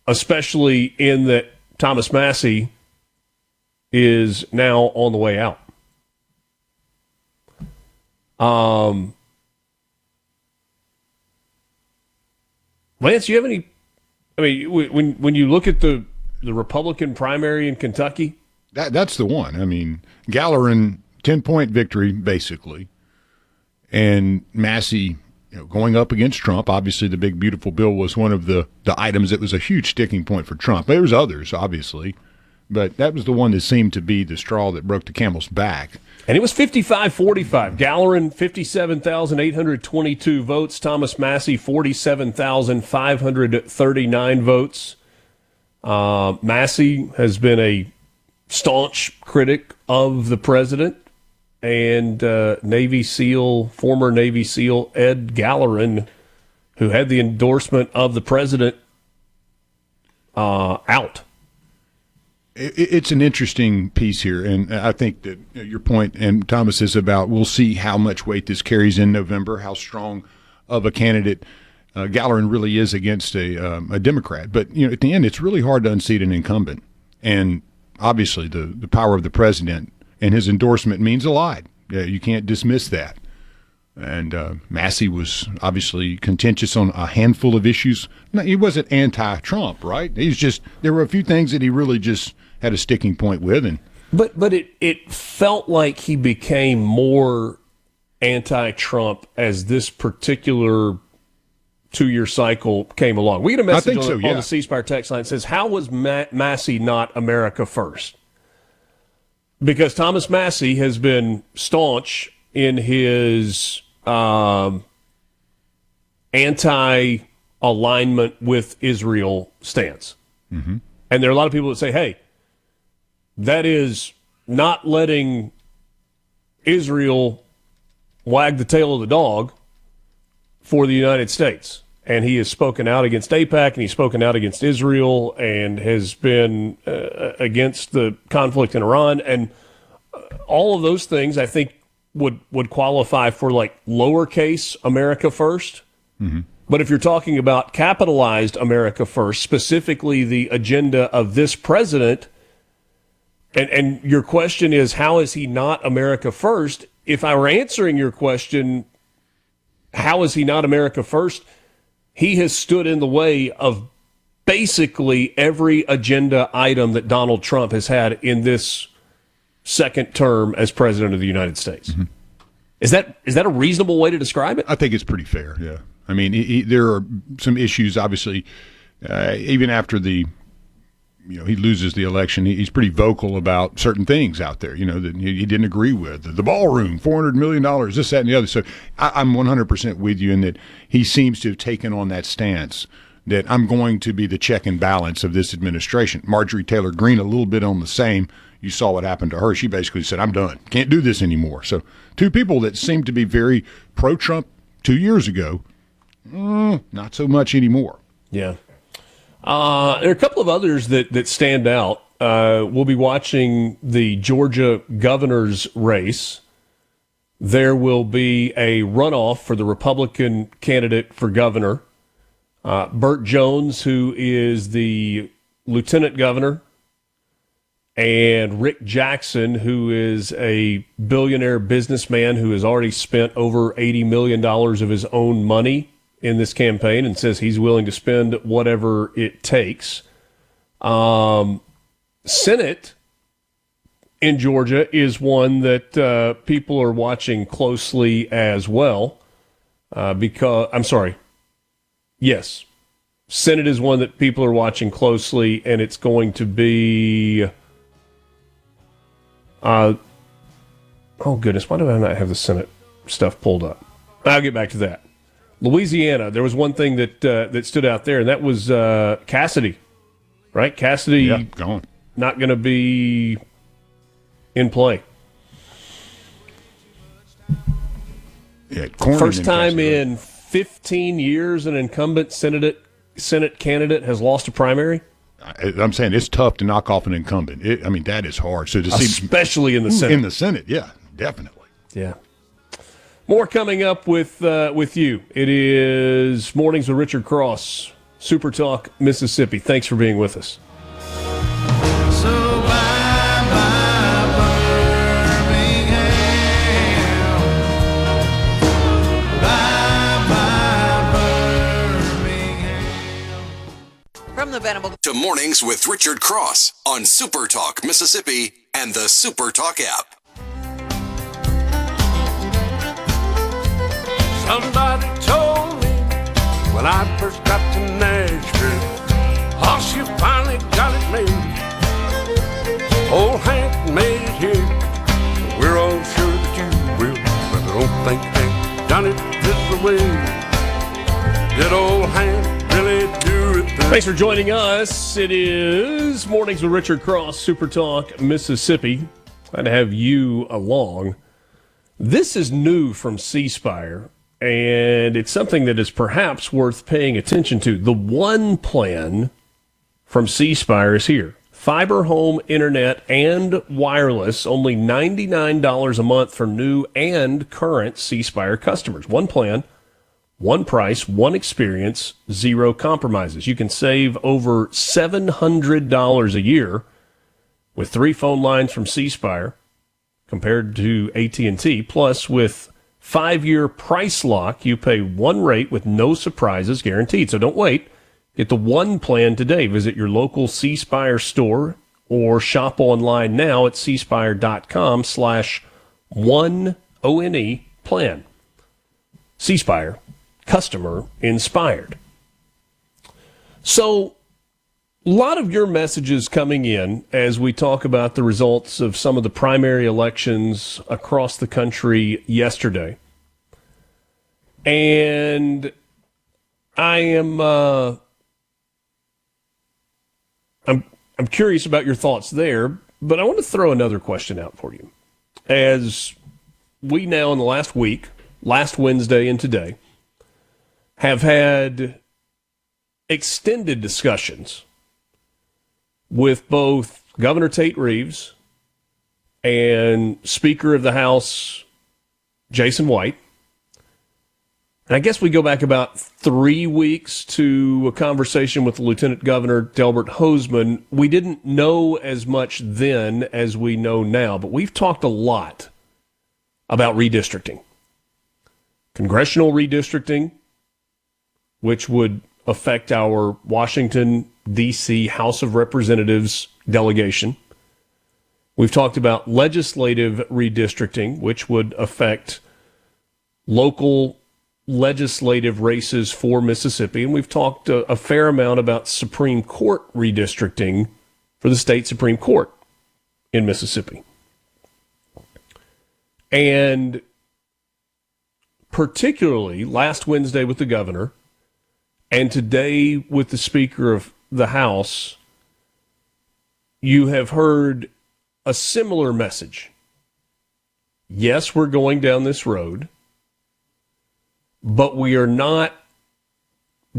Speaker 4: especially in that Thomas Massey is now on the way out. Lance, you have any? I mean, when you look at the Republican primary in Kentucky,
Speaker 5: that's the one. I mean, Gallerin 10-point victory basically, and Massey, going up against Trump. Obviously, the big beautiful bill was one of the items that was a huge sticking point for Trump. There was others, obviously, but that was the one that seemed to be the straw that broke the camel's back.
Speaker 4: And it was 55-45. Gallerin, 57,822 votes. Thomas Massey, 47,539 votes. Massey has been a staunch critic of the president. And former Navy SEAL Ed Gallerin, who had the endorsement of the president, out.
Speaker 5: It's an interesting piece here, and I think that your point, and Thomas, is about we'll see how much weight this carries in November, how strong of a candidate Gallerin really is against a Democrat. But at the end, it's really hard to unseat an incumbent, and obviously the power of the president and his endorsement means a lot. You can't dismiss that. And Massey was obviously contentious on a handful of issues. No, he wasn't anti-Trump, right? There were a few things that he really just had a sticking point with.
Speaker 4: But it felt like he became more anti-Trump as this particular 2-year cycle came along. We get a message on the C Spire text line that says, how was Massey not America first? Because Thomas Massey has been staunch in his anti-alignment with Israel stance. Mm-hmm. And there are a lot of people that say, hey, that is not letting Israel wag the tail of the dog. for the United States. And he has spoken out against AIPAC, and he's spoken out against Israel, and has been against the conflict in Iran. And all of those things, I think, would qualify for like lowercase America first. Mm-hmm. But if you're talking about capitalized America first, specifically the agenda of this president, and your question is, how is he not America first? If I were answering your question, how is he not America first? He has stood in the way of basically every agenda item that Donald Trump has had in this second term as president of the United States. Mm-hmm. Is that a reasonable way to describe it?
Speaker 5: I think it's pretty fair, yeah. I mean, there are some issues, obviously, even after he loses the election, he's pretty vocal about certain things out there, that he didn't agree with. The ballroom, $400 million, this, that, and the other. So I'm 100% with you in that he seems to have taken on that stance that I'm going to be the check and balance of this administration. Marjorie Taylor Greene, a little bit on the same. You saw what happened to her. She basically said, I'm done. Can't do this anymore. So two people that seemed to be very pro-Trump 2 years ago, not so much anymore.
Speaker 4: Yeah. There are a couple of others that stand out. We'll be watching the Georgia governor's race. There will be a runoff for the Republican candidate for governor, Burt Jones, who is the lieutenant governor, and Rick Jackson, who is a billionaire businessman who has already spent over $80 million of his own money in this campaign and says he's willing to spend whatever it takes. Senate in Georgia is one that people are watching closely as well. Yes, Senate is one that people are watching closely, and it's going to be... oh, goodness, why do I not have the Senate stuff pulled up? I'll get back to that. Louisiana, there was one thing that stood out there, and that was Cassidy, right? Cassidy,
Speaker 5: yeah, gone.
Speaker 4: Not going to be in play.
Speaker 5: Yeah,
Speaker 4: first time in 15 years an incumbent Senate candidate has lost a primary.
Speaker 5: I'm saying it's tough to knock off an incumbent. That is hard. So
Speaker 4: especially in the Senate.
Speaker 5: In the Senate, yeah, definitely.
Speaker 4: Yeah. More coming up with you. It is Mornings with Richard Cross, Super Talk, Mississippi. Thanks for being with us.
Speaker 6: So bye-bye, Birmingham. Bye-bye, Birmingham.
Speaker 8: From the Venable
Speaker 1: to Mornings with Richard Cross on Super Talk, Mississippi, and the Super Talk app.
Speaker 7: Somebody told me when I first got to Nashville, oh, she finally got it made. Old Hank made it here. We're all sure that you will, but I don't think Hank done it this way. Did old Hank really do it?
Speaker 4: Thanks for joining us. It is Mornings with Richard Cross, Super Talk, Mississippi. Glad to have you along. This is new from C Spire, and it's something that is perhaps worth paying attention to. The One plan from C Spire is here. Fiber home internet and wireless, only $99 a month for new and current C Spire customers. One plan, one price, one experience, zero compromises. You can save over $700 a year with 3 phone lines from C Spire compared to AT&T. Plus, with 5-year price lock, you pay one rate with no surprises guaranteed. So don't wait. Get the One plan today. Visit your local C Spire store or shop online now at cspire.com/1ONE plan. C Spire, customer inspired. So, a lot of your messages coming in as we talk about the results of some of the primary elections across the country yesterday. And I am I'm curious about your thoughts there, but I want to throw another question out for you. As we now in the last week, last Wednesday and today, have had extended discussions with both Governor Tate Reeves and Speaker of the House Jason White. And I guess we go back about 3 weeks to a conversation with Lieutenant Governor Delbert Hosemann. We didn't know as much then as we know now, but we've talked a lot about redistricting. Congressional redistricting, which would affect our Washington, D.C. House of Representatives delegation. We've talked about legislative redistricting, which would affect local legislative races for Mississippi. And we've talked a fair amount about Supreme Court redistricting for the state Supreme Court in Mississippi. And particularly last Wednesday with the governor and today with the Speaker of the House, you have heard a similar message. Yes, we're going down this road, but we are not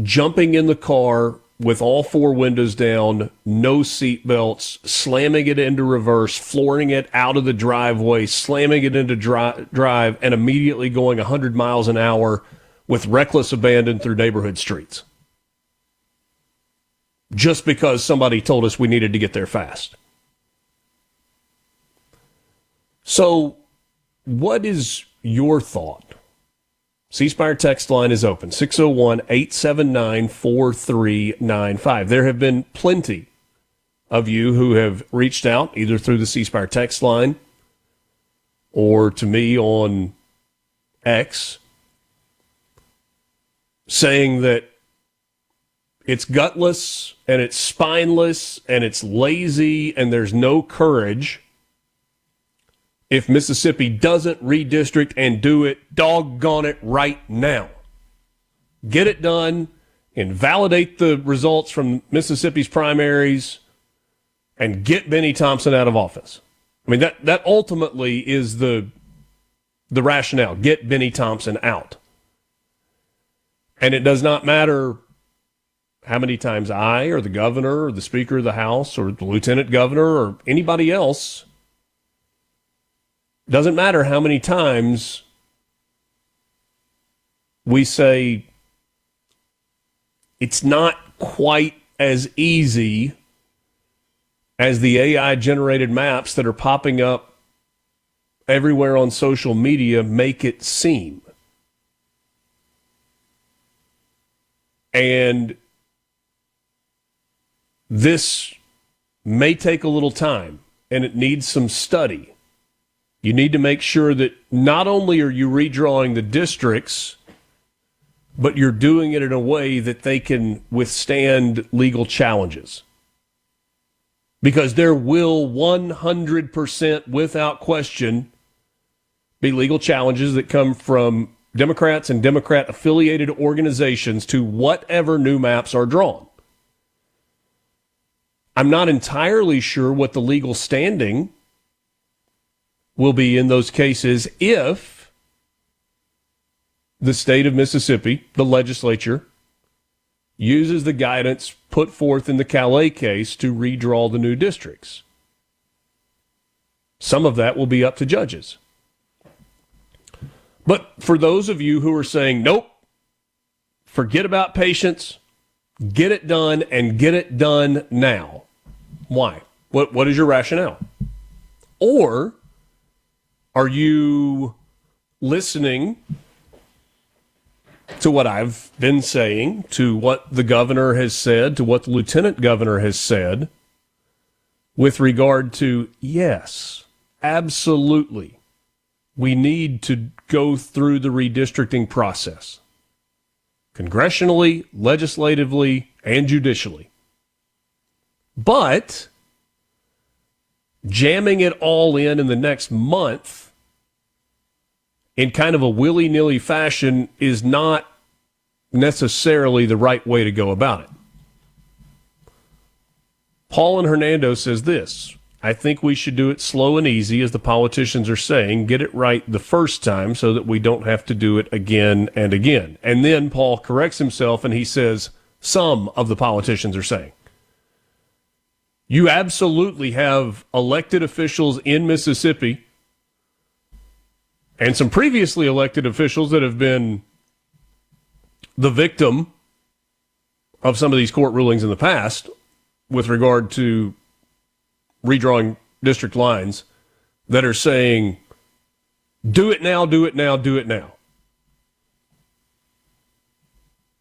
Speaker 4: jumping in the car with all four windows down, no seat belts, slamming it into reverse, flooring it out of the driveway, slamming it into drive, and immediately going 100 miles an hour with reckless abandon through neighborhood streets. Just because somebody told us we needed to get there fast. So, what is your thought? C-Spire text line is open, 601-879-4395. There have been plenty of you who have reached out, either through the C-Spire text line or to me on X, saying that it's gutless and it's spineless and it's lazy and there's no courage if Mississippi doesn't redistrict and do it, doggone it right now. Get it done, invalidate the results from Mississippi's primaries, and get Benny Thompson out of office. I mean, that ultimately is the rationale. Get Benny Thompson out. And it does not matter how many times I or the governor or the Speaker of the House or the lieutenant governor or anybody else, doesn't matter how many times we say it's not quite as easy as the AI-generated maps that are popping up everywhere on social media make it seem. And this may take a little time, and it needs some study. You need to make sure that not only are you redrawing the districts, but you're doing it in a way that they can withstand legal challenges. Because there will 100%, without question, be legal challenges that come from Democrats and Democrat-affiliated organizations to whatever new maps are drawn. I'm not entirely sure what the legal standing will be in those cases if the state of Mississippi, the legislature, uses the guidance put forth in the Calais case to redraw the new districts. Some of that will be up to judges. But for those of you who are saying, nope, forget about patience, get it done, and get it done now. Why? What is your rationale? Or are you listening to what I've been saying, to what the governor has said, to what the lieutenant governor has said, with regard to, yes, absolutely, we need to go through the redistricting process, congressionally, legislatively, and judicially. But jamming it all in the next month in kind of a willy-nilly fashion is not necessarily the right way to go about it. Paul in Hernando says this: I think we should do it slow and easy, as the politicians are saying. Get it right the first time so that we don't have to do it again and again. And then Paul corrects himself and he says, some of the politicians are saying. You absolutely have elected officials in Mississippi and some previously elected officials that have been the victim of some of these court rulings in the past with regard to redrawing district lines that are saying, do it now, do it now, do it now.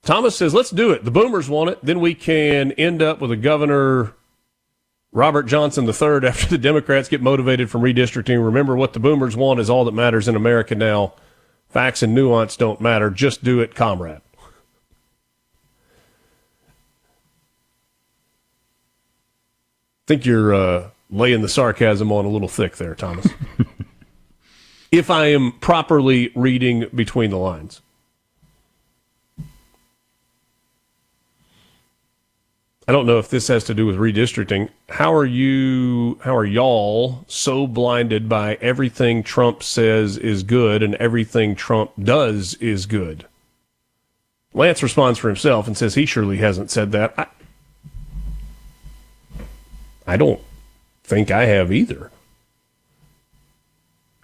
Speaker 4: Thomas says, let's do it. The boomers want it. Then we can end up with a Governor Robert Johnson III after the Democrats get motivated from redistricting. Remember, what the boomers want is all that matters in America now. Facts and nuance don't matter. Just do it, comrade. I think you're laying the sarcasm on a little thick there, Thomas. If I am properly reading between the lines. I don't know if this has to do with redistricting. How are y'all so blinded by everything Trump says is good and everything Trump does is good? Lance responds for himself and says he surely hasn't said that. I don't think I have either.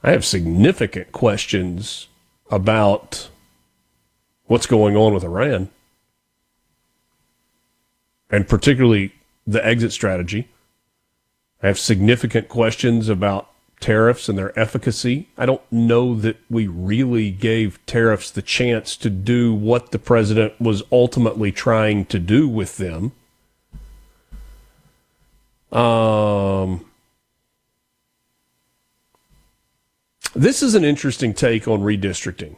Speaker 4: I have significant questions about what's going on with Iran, and particularly the exit strategy. I have significant questions about tariffs and their efficacy. I don't know that we really gave tariffs the chance to do what the president was ultimately trying to do with them. This is an interesting take on redistricting.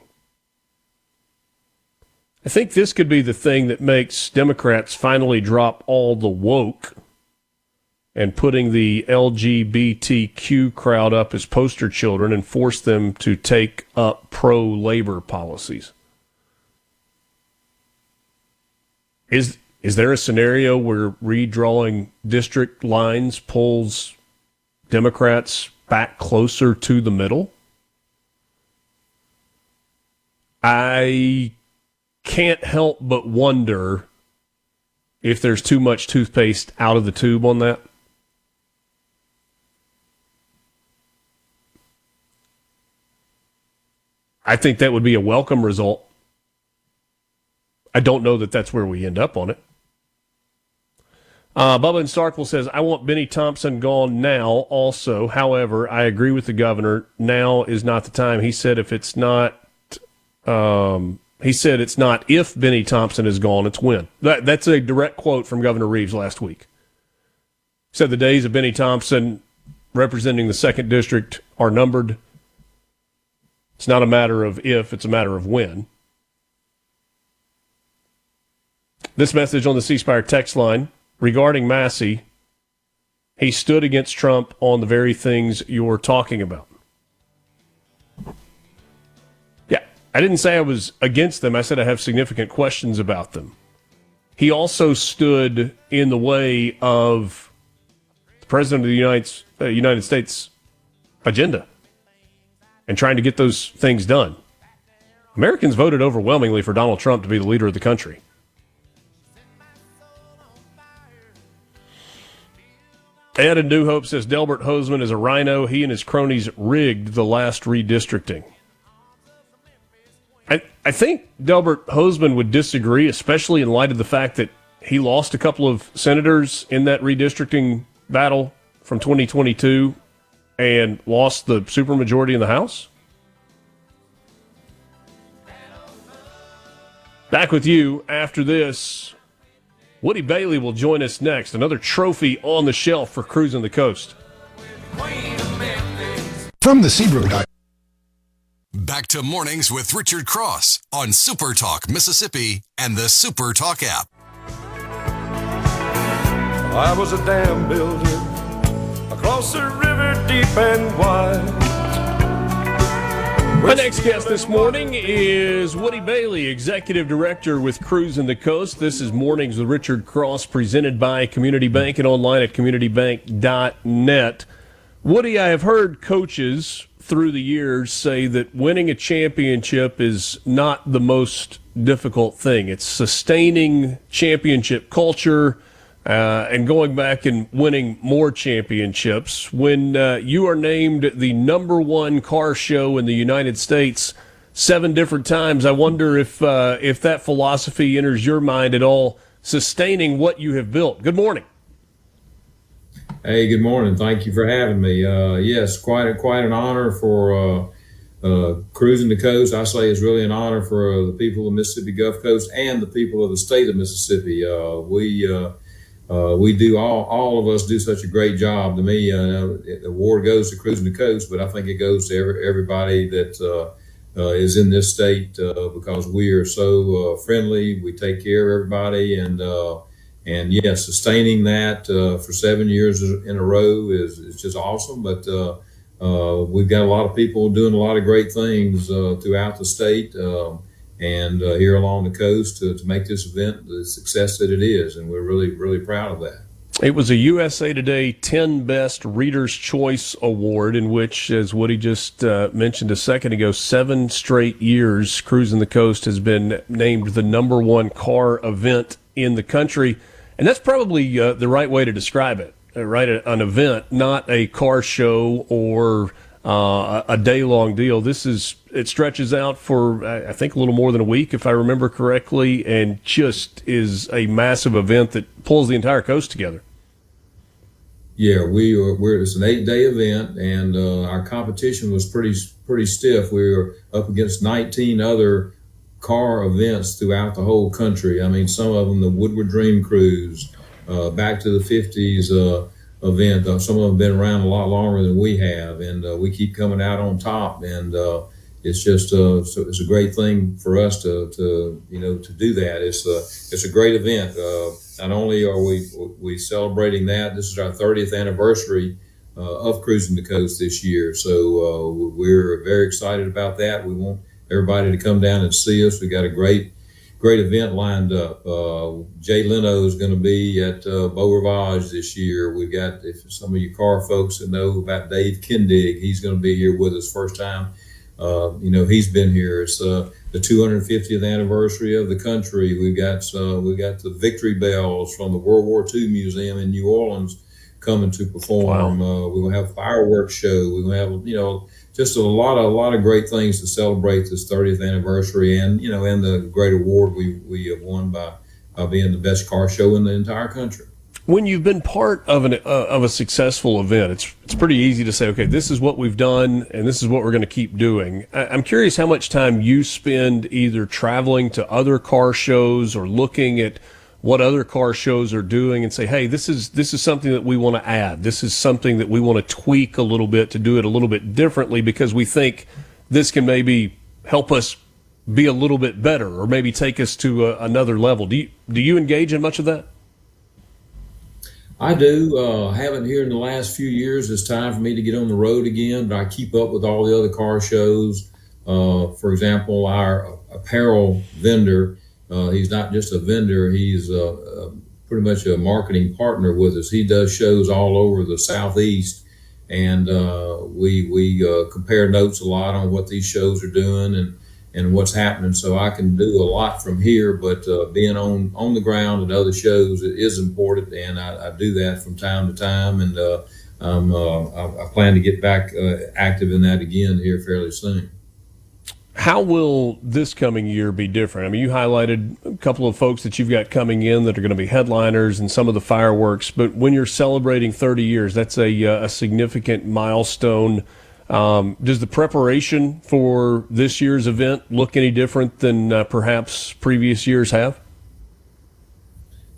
Speaker 4: I think this could be the thing that makes Democrats finally drop all the woke and putting the LGBTQ crowd up as poster children and force them to take up pro-labor policies. Is there a scenario where redrawing district lines pulls Democrats back closer to the middle? I can't help but wonder if there's too much toothpaste out of the tube on that. I think that would be a welcome result. I don't know that that's where we end up on it. Bubba in Starkville says, I want Benny Thompson gone now also. However, I agree with the governor. Now is not the time. He said it's not if Benny Thompson is gone, it's when. That's a direct quote from Governor Reeves last week. He said the days of Benny Thompson representing the 2nd District are numbered. It's not a matter of if, it's a matter of when. This message on the C Spire text line regarding Massey, he stood against Trump on the very things you're talking about. Yeah, I didn't say I was against them. I said I have significant questions about them. He also stood in the way of the President of the United States agenda and trying to get those things done. Americans voted overwhelmingly for Donald Trump to be the leader of the country. Ed in New Hope says Delbert Hosemann is a rhino. He and his cronies rigged the last redistricting. I think Delbert Hosemann would disagree, especially in light of the fact that he lost a couple of senators in that redistricting battle from 2022 and lost the supermajority in the House. Back with you after this. Woody Bailey will join us next. Another trophy on the shelf for Cruising the Coast.
Speaker 5: From the Seabrook.
Speaker 1: Back to Mornings with Richard Cross on SuperTalk Mississippi and the SuperTalk app.
Speaker 7: I was a dam builder across the river deep and wide.
Speaker 4: My next guest this morning is Woody Bailey, Executive Director with Cruisin the Coast. This is Mornings with Richard Cross, presented by Community Bank and online at communitybank.net. Woody, I have heard coaches through the years say that winning a championship is not the most difficult thing. It's sustaining championship culture and going back and winning more championships. When you are named the #1 car show in the United States 7 different times, I wonder if that philosophy enters your mind at all, sustaining what you have built. Good morning.
Speaker 13: Hey, good morning. Thank you for having me. Yes, quite an honor for Cruisin the Coast. I say it's really an honor for the people of the Mississippi Gulf Coast and the people of the state of Mississippi. We do all of us do such a great job. To me, the award goes to Cruisin the Coast, but I think it goes to everybody that is in this state because we are so friendly. We take care of everybody, and yes, sustaining that for 7 years in a row is just awesome. But we've got a lot of people doing a lot of great things throughout the state and here along the coast to make this event the success that it is, and we're really, really proud of that.
Speaker 4: It was a USA Today 10 Best Reader's Choice Award, in which, as Woody just mentioned a second ago, 7 straight years Cruisin the Coast has been named the #1 car event in the country. And that's probably the right way to describe it, right? An event, not a car show or a day-long deal. It stretches out for, I think, a little more than a week, if I remember correctly, and just is a massive event that pulls the entire coast together.
Speaker 13: Yeah, it's an 8-day event, and our competition was pretty stiff. We were up against 19 other car events throughout the whole country. I mean, some of them, the Woodward Dream Cruise, Back to the 50s event. Some of them have been around a lot longer than we have, and we keep coming out on top. And it's just it's a great thing for us to do that. It's a great event. Not only are we celebrating that, this is our 30th anniversary of Cruisin the Coast this year. So we're very excited about that. We want everybody to come down and see us. We got a great event lined up. Jay Leno is going to be at Beau Rivage this year. We've got, if some of you car folks that know about Dave Kindig, he's going to be here with us first time. He's been here. It's the 250th anniversary of the country. We've got the Victory Bells from the World War II Museum in New Orleans coming to perform. Wow. We will have a fireworks show. We will have, just a lot of great things to celebrate this 30th anniversary, and the great award we have won by being the best car show in the entire country.
Speaker 4: When you've been part of a successful event, it's pretty easy to say, okay, this is what we've done, and this is what we're going to keep doing. I'm curious how much time you spend either traveling to other car shows or looking at what other car shows are doing and say, hey, this is something that we want to add. This is something that we want to tweak a little bit to do it a little bit differently because we think this can maybe help us be a little bit better or maybe take us to another level. Do you engage in much of that?
Speaker 13: I do. Haven't here in the last few years. It's time for me to get on the road again, but I keep up with all the other car shows. For example, our apparel vendor, he's not just a vendor, he's pretty much a marketing partner with us. He does shows all over the Southeast, and we compare notes a lot on what these shows are doing and what's happening. So I can do a lot from here, but being on the ground at other shows is important, and I do that from time to time, and I plan to get back active in that again here fairly soon.
Speaker 4: How will this coming year be different? I mean, you highlighted a couple of folks that you've got coming in that are going to be headliners and some of the fireworks, but when you're celebrating 30 years, that's a significant milestone. Does the preparation for this year's event look any different than perhaps previous years have?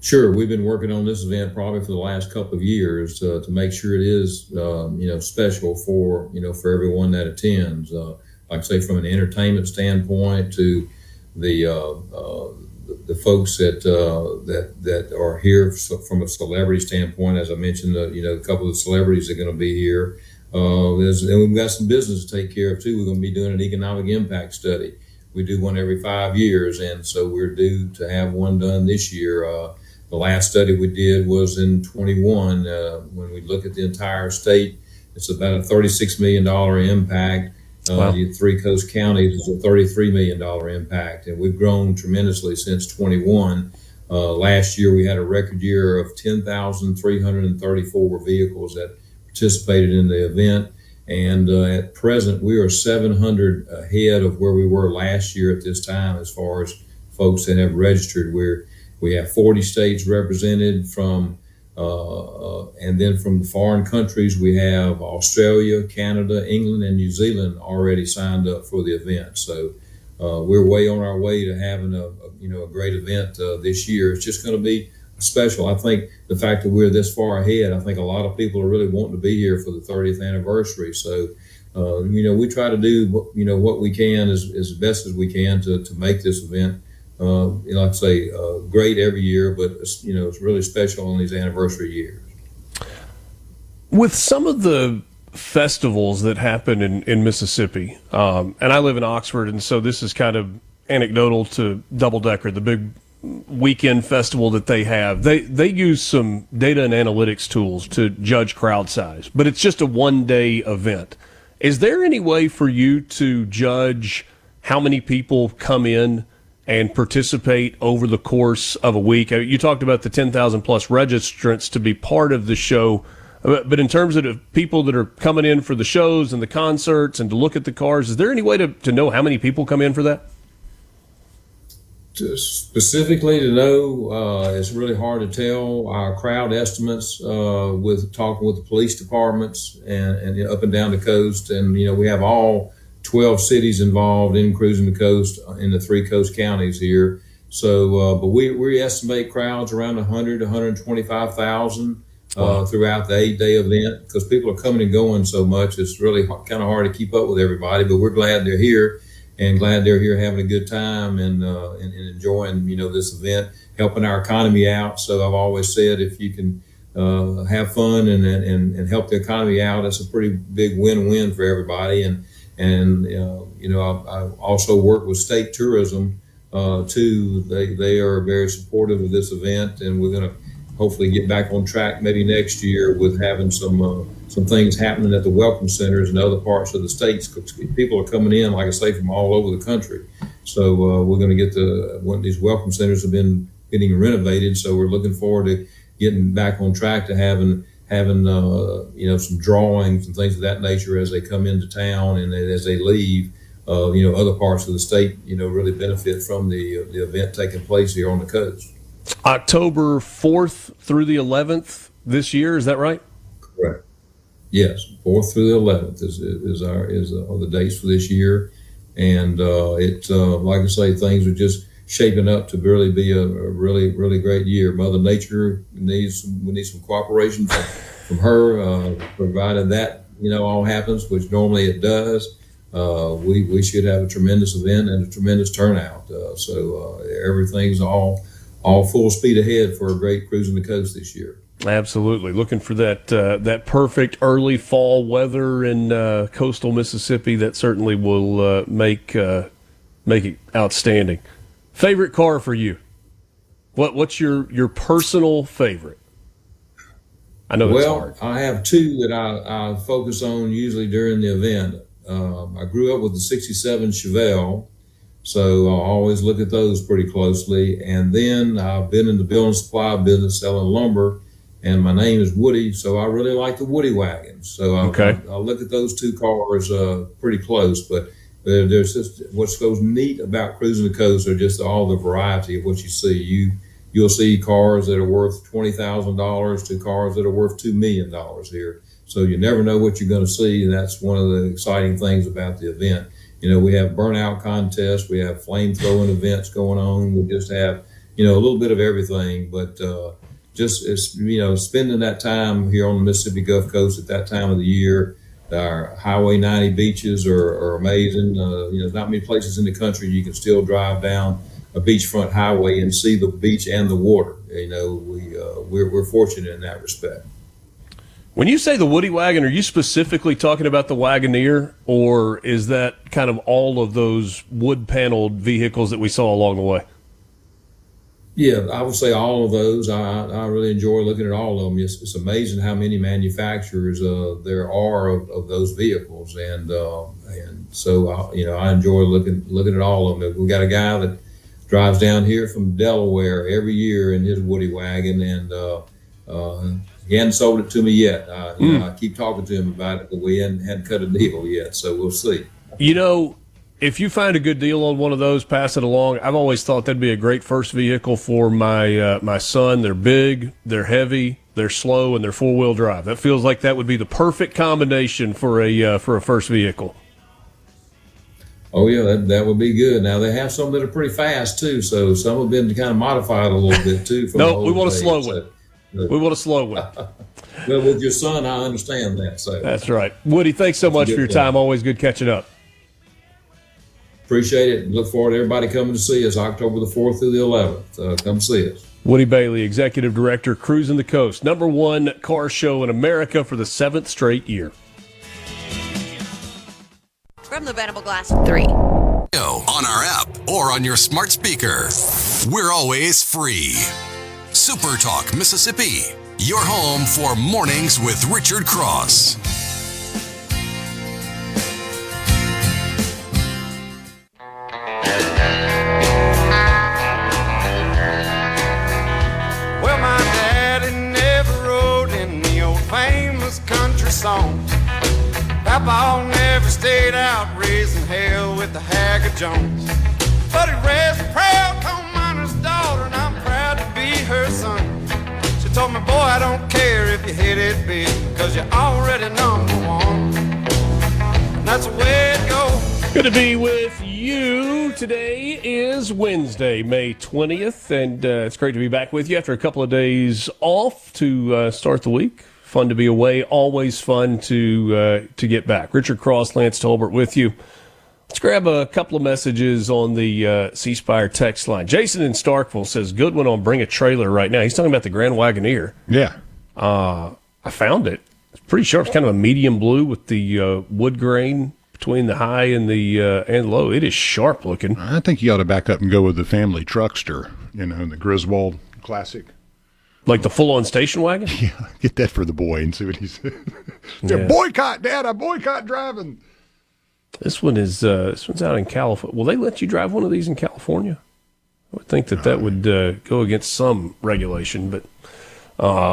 Speaker 13: Sure. We've been working on this event probably for the last couple of years to make sure it is, special for everyone that attends. Like I say, from an entertainment standpoint to the folks that are here from a celebrity standpoint. As I mentioned, a couple of the celebrities are going to be here. And we've got some business to take care of too. We're going to be doing an economic impact study. We do one every 5 years, and so we're due to have one done this year. The last study we did was in 21. When we look at the entire state, it's about a $36 million impact.
Speaker 4: Wow.
Speaker 13: The 3 coast counties is a $33 million impact, and we've grown tremendously since 21. Last year, we had a record year of 10,334 vehicles that participated in the event. And at present, we are 700 ahead of where we were last year at this time as far as folks that have registered. We have 40 states represented from, and then from the foreign countries, we have Australia, Canada, England, and New Zealand already signed up for the event. So we're way on our way to having a great event this year. It's just going to be special. I think the fact that we're this far ahead, I think a lot of people are really wanting to be here for the 30th anniversary. So, we try to do, what we can as best as we can to make this event, like I say, great every year, but it's really special on these anniversary years.
Speaker 4: With some of the festivals that happen in Mississippi, and I live in Oxford, and so this is kind of anecdotal to Double Decker, the big weekend festival that they have. They use some data and analytics tools to judge crowd size, but it's just a one-day event. Is there any way for you to judge how many people come in and participate over the course of a week? You talked about the 10,000 plus registrants to be part of the show, but in terms of the people that are coming in for the shows and the concerts and to look at the cars, is there any way to know how many people come in for that?
Speaker 13: Specifically to know, it's really hard to tell. Our crowd estimates with talking with the police departments and up and down the coast, and we have all 12 cities involved in Cruising the Coast in the 3 coast counties here. So, but we estimate crowds around 100 to 125,000 throughout the 8-day event, because people are coming and going so much. It's really kind of hard to keep up with everybody, but we're glad they're here. And glad they're here having a good time and enjoying, this event, helping our economy out. So I've always said, if you can have fun and help the economy out, it's a pretty big win-win for everybody. I also work with state tourism too. They are very supportive of this event, and we're going to hopefully get back on track maybe next year with having some things happening at the welcome centers in other parts of the states. People are coming in, like I say, from all over the country. So we're going to get one of these welcome centers have been getting renovated. So we're looking forward to getting back on track to having some drawings and things of that nature as they come into town and as they leave. Other parts of the state, really benefit from the event taking place here on the coast.
Speaker 4: October 4th through the 11th this year, is that right?
Speaker 13: Correct. Yes, 4th through the 11th are the dates for this year, and like I say, things are just shaping up to really be a really great year. Mother Nature we need some cooperation from her, provided that all happens, which normally it does. We should have a tremendous event and a tremendous turnout. So everything's all full speed ahead for a great Cruising the Coast this year.
Speaker 4: Absolutely. Looking for that perfect early fall weather in coastal Mississippi. That certainly will make it outstanding. Favorite car for you? What's your personal favorite? I know it's hard.
Speaker 13: I have 2 that I focus on usually during the event. I grew up with the 67 Chevelle, so I always look at those pretty closely. And then I've been in the building supply business selling lumber, and my name is Woody, so I really like the Woody wagons. So I look at those 2 cars pretty close. But there's just what's so neat about Cruising the Coast are just all the variety of what you see. You'll see cars that are worth $20,000 to cars that are worth $2 million here. So you never know what you're going to see, and that's one of the exciting things about the event. We have burnout contests, we have flame throwing events going on. We just have, a little bit of everything, but spending that time here on the Mississippi Gulf Coast at that time of the year. Our Highway 90 beaches are amazing. There's not many places in the country you can still drive down a beachfront highway and see the beach and the water. We're fortunate in that respect.
Speaker 4: When you say the Woody wagon, are you specifically talking about the Wagoneer, or is that kind of all of those wood-paneled vehicles that we saw along the way?
Speaker 13: Yeah, I would say all of those. I really enjoy looking at all of them. It's amazing how many manufacturers there are of those vehicles, and so I enjoy looking at all of them. We got a guy that drives down here from Delaware every year in his Woody wagon, and he hadn't sold it to me yet. I keep talking to him about it, but we hadn't cut a deal yet, so we'll see.
Speaker 4: If you find a good deal on one of those, pass it along. I've always thought that'd be a great first vehicle for my son. They're big, they're heavy, they're slow, and they're four-wheel drive. That feels like that would be the perfect combination for a first vehicle.
Speaker 13: Oh yeah, that would be good. Now they have some that are pretty fast too, so some have been kind of modified a little bit too.
Speaker 4: No, we want a slow one. We want a slow one.
Speaker 13: Well, with your son, I understand that. So
Speaker 4: that's right. Woody, thanks so much for your time. Always good catching up.
Speaker 13: Appreciate it. Look forward to everybody coming to see us October the 4th through the 11th. Come see us.
Speaker 4: Woody Bailey, Executive Director, Cruisin the Coast, #1 car show in America for the 7th straight year.
Speaker 8: From the Venable Glass 3.
Speaker 1: On our app or on your smart speaker. We're always free. SuperTalk Mississippi, your home for Mornings with Richard Cross.
Speaker 6: Well, my daddy never wrote any old famous country songs. Papa never stayed out raising hell with the Haggard Jones. But he raised a proud coal miner's daughter, and I'm proud to be her son. She told me, boy, I don't care if you hit it big, cause you're already #1. And that's the way it goes.
Speaker 4: Good to be with you. Today is Wednesday, May 20th, and it's great to be back with you after a couple of days off to start the week. Fun to be away, always fun to get back. Richard Cross, Lance Tolbert with you. Let's grab a couple of messages on the C Spire text line. Jason in Starkville says, good one on Bring a Trailer right now. He's talking about the Grand Wagoneer.
Speaker 5: Yeah.
Speaker 4: I found it. It's pretty sharp. It's kind of a medium blue with the wood grain between the high and the low. It is sharp looking.
Speaker 5: I think you ought to back up and go with the family truckster, the Griswold Classic.
Speaker 4: Like the full-on station wagon?
Speaker 5: Yeah, get that for the boy and see what he says. Yeah. Boycott, Dad, I boycott driving.
Speaker 4: This one's out in California. Will they let you drive one of these in California? I would think that would go against some regulation, but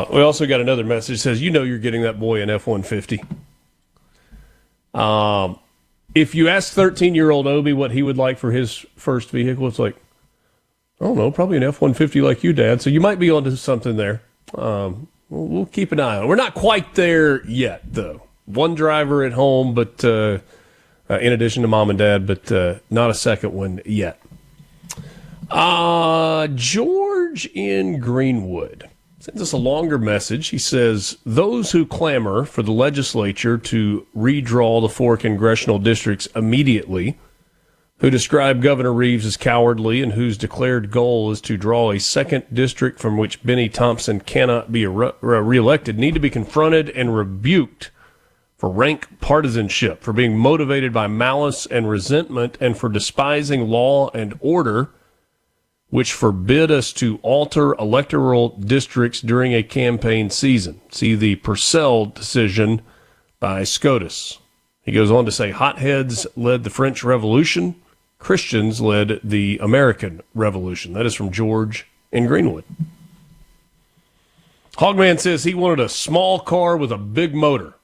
Speaker 4: we also got another message that says, you're getting that boy an F-150. If you ask 13-year-old Obi what he would like for his first vehicle, it's like, I don't know, probably an F-150 like you, Dad. So you might be onto something there. We'll keep an eye on it. We're not quite there yet, though. One driver at home, but in addition to Mom and Dad, but not a second one yet. George in Greenwood sends us a longer message. He says, those who clamor for the legislature to redraw the 4 congressional districts immediately, who describe Governor Reeves as cowardly and whose declared goal is to draw a second district from which Benny Thompson cannot be reelected, need to be confronted and rebuked for rank partisanship, for being motivated by malice and resentment, and for despising law and order, which forbid us to alter electoral districts during a campaign season. See the Purcell decision by SCOTUS. He goes on to say, hotheads led the French Revolution. Christians led the American Revolution. That is from George in Greenwood. Hogman says he wanted a small car with a big motor.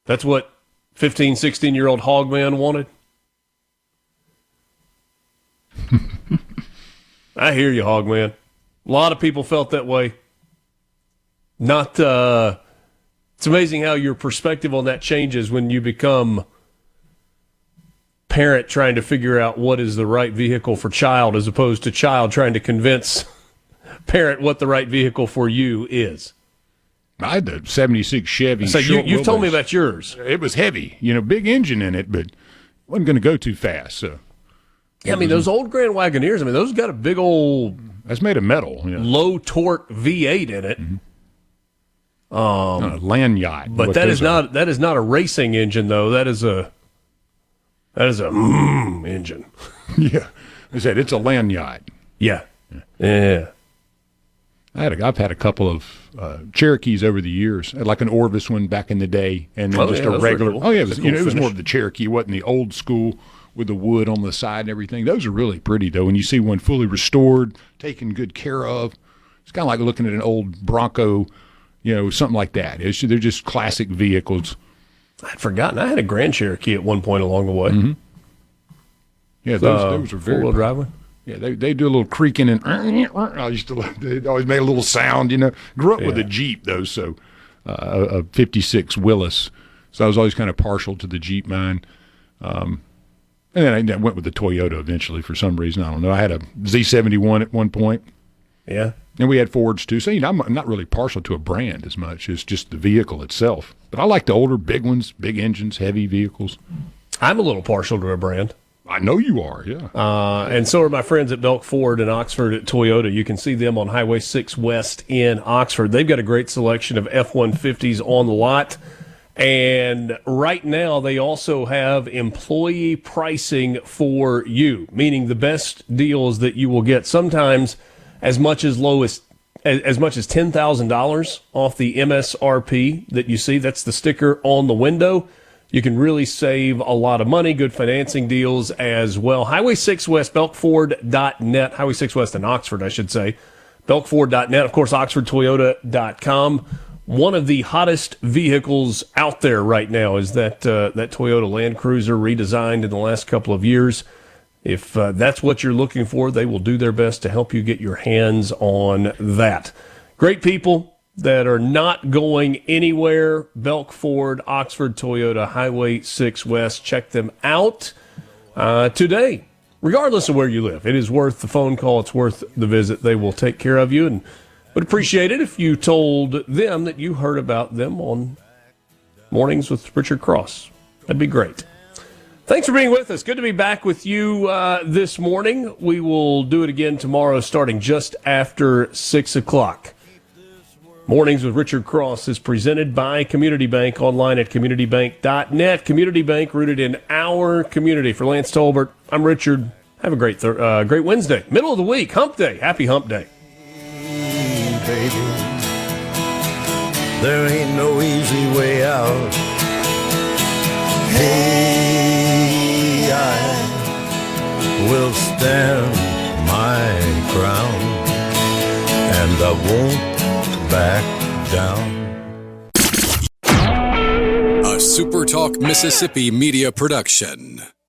Speaker 4: That's what 15, 16-year-old Hogman wanted. I hear you, Hogman. A lot of people felt that way. It's amazing how your perspective on that changes when you become parent trying to figure out what is the right vehicle for child, as opposed to child trying to convince parent what the right vehicle for you is.
Speaker 5: I had the 76 Chevy.
Speaker 4: So you've told me about yours.
Speaker 5: It was heavy, big engine in it, but wasn't going to go too fast. So
Speaker 4: yeah, those old Grand Wagoneers, those got a big old...
Speaker 5: That's made of metal. Yeah.
Speaker 4: Low torque V8 in it.
Speaker 5: Land yacht.
Speaker 4: But that is not a racing engine, though. That is a engine.
Speaker 5: Yeah. I said it's a land yacht.
Speaker 4: Yeah.
Speaker 5: I've had a couple of Cherokees over the years, like an Orvis one back in the day, and then a regular. Cool. Oh yeah, it was more of the Cherokee. It wasn't the old school with the wood on the side and everything. Those are really pretty though. When you see one fully restored, taken good care of, it's kind of like looking at an old Bronco, something like that. They're just classic vehicles.
Speaker 4: I'd forgotten. I had a Grand Cherokee at one point along the way.
Speaker 5: Mm-hmm. Yeah, those are very
Speaker 4: four-wheel driveway.
Speaker 5: Yeah, they do a little creaking and they always made a little sound, Grew up with a Jeep though, so a '56 Willis. So I was always kind of partial to the Jeep mine. And then I went with the Toyota eventually for some reason. I don't know. I had a Z71 at one point.
Speaker 4: Yeah.
Speaker 5: And we had Fords too. So I'm not really partial to a brand as much as just the vehicle itself. But I like the older, big ones, big engines, heavy vehicles.
Speaker 4: I'm a little partial to a brand.
Speaker 5: I know you are, yeah.
Speaker 4: And so are my friends at Belk Ford in Oxford at Toyota. You can see them on Highway 6 West in Oxford. They've got a great selection of F-150s on the lot. And right now they also have employee pricing for you, meaning the best deals that you will get sometimes as much as $10,000 off the MSRP that you see. That's the sticker on the window. You can really save a lot of money, good financing deals as well. Highway 6 West, belkford.net. Highway 6 West in Oxford, I should say. belkford.net. Of course, oxfordtoyota.com. One of the hottest vehicles out there right now is that Toyota Land Cruiser redesigned in the last couple of years. If that's what you're looking for, they will do their best to help you get your hands on that. Great people that are not going anywhere. Belk Ford, Oxford Toyota, Highway 6 West. Check them out today, regardless of where you live. It is worth the phone call. It's worth the visit. They will take care of you, and would appreciate it if you told them that you heard about them on Mornings with Richard Cross. That'd be great. Thanks for being with us. Good to be back with you this morning. We will do it again tomorrow starting just after 6 o'clock. Mornings with Richard Cross is presented by Community Bank, online at communitybank.net. Community Bank, rooted in our community. For Lance Tolbert, I'm Richard. Have a great Wednesday. Middle of the week, hump day. Happy hump day.
Speaker 11: Baby, there ain't no easy way out. Hey, I will stand my ground, and I won't back down.
Speaker 1: A SuperTalk Mississippi media production.